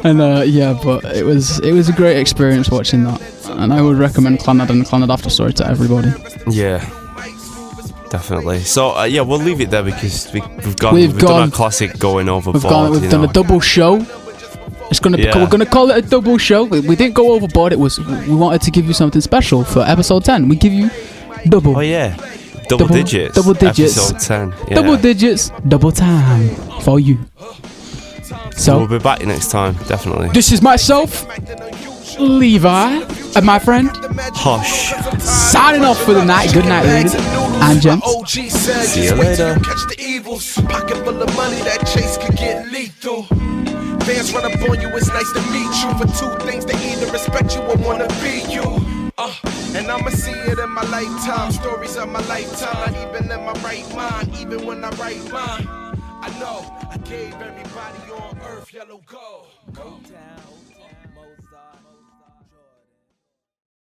S2: And yeah, but it was a great experience watching that, and I would recommend Clanad and Clanad After Story to everybody.
S1: Yeah, definitely. So yeah, we'll leave it there because we've done a classic going overboard.
S2: We've done a double show. It's gonna we're gonna call it a double show. We didn't go overboard. We wanted to give you something special for episode 10. We give you double.
S1: Oh yeah. Double digits.
S2: Episode
S1: 10. Yeah.
S2: Double digits. Double time for you. So
S1: we'll be back next time, definitely.
S2: This is myself, Levi, and my friend
S1: Hush.
S2: Signing off for the night. Good night, ladies and gents.
S1: See you later.
S3: Pocket full of money, that chase could get lethal. Fans run up on you, it's nice to meet you. For two things, they either respect you or wanna be you. And I'ma see it in my lifetime. Stories of my lifetime, not even in my right mind. Even when I write mine, I know I gave everybody on earth yellow gold. Go down.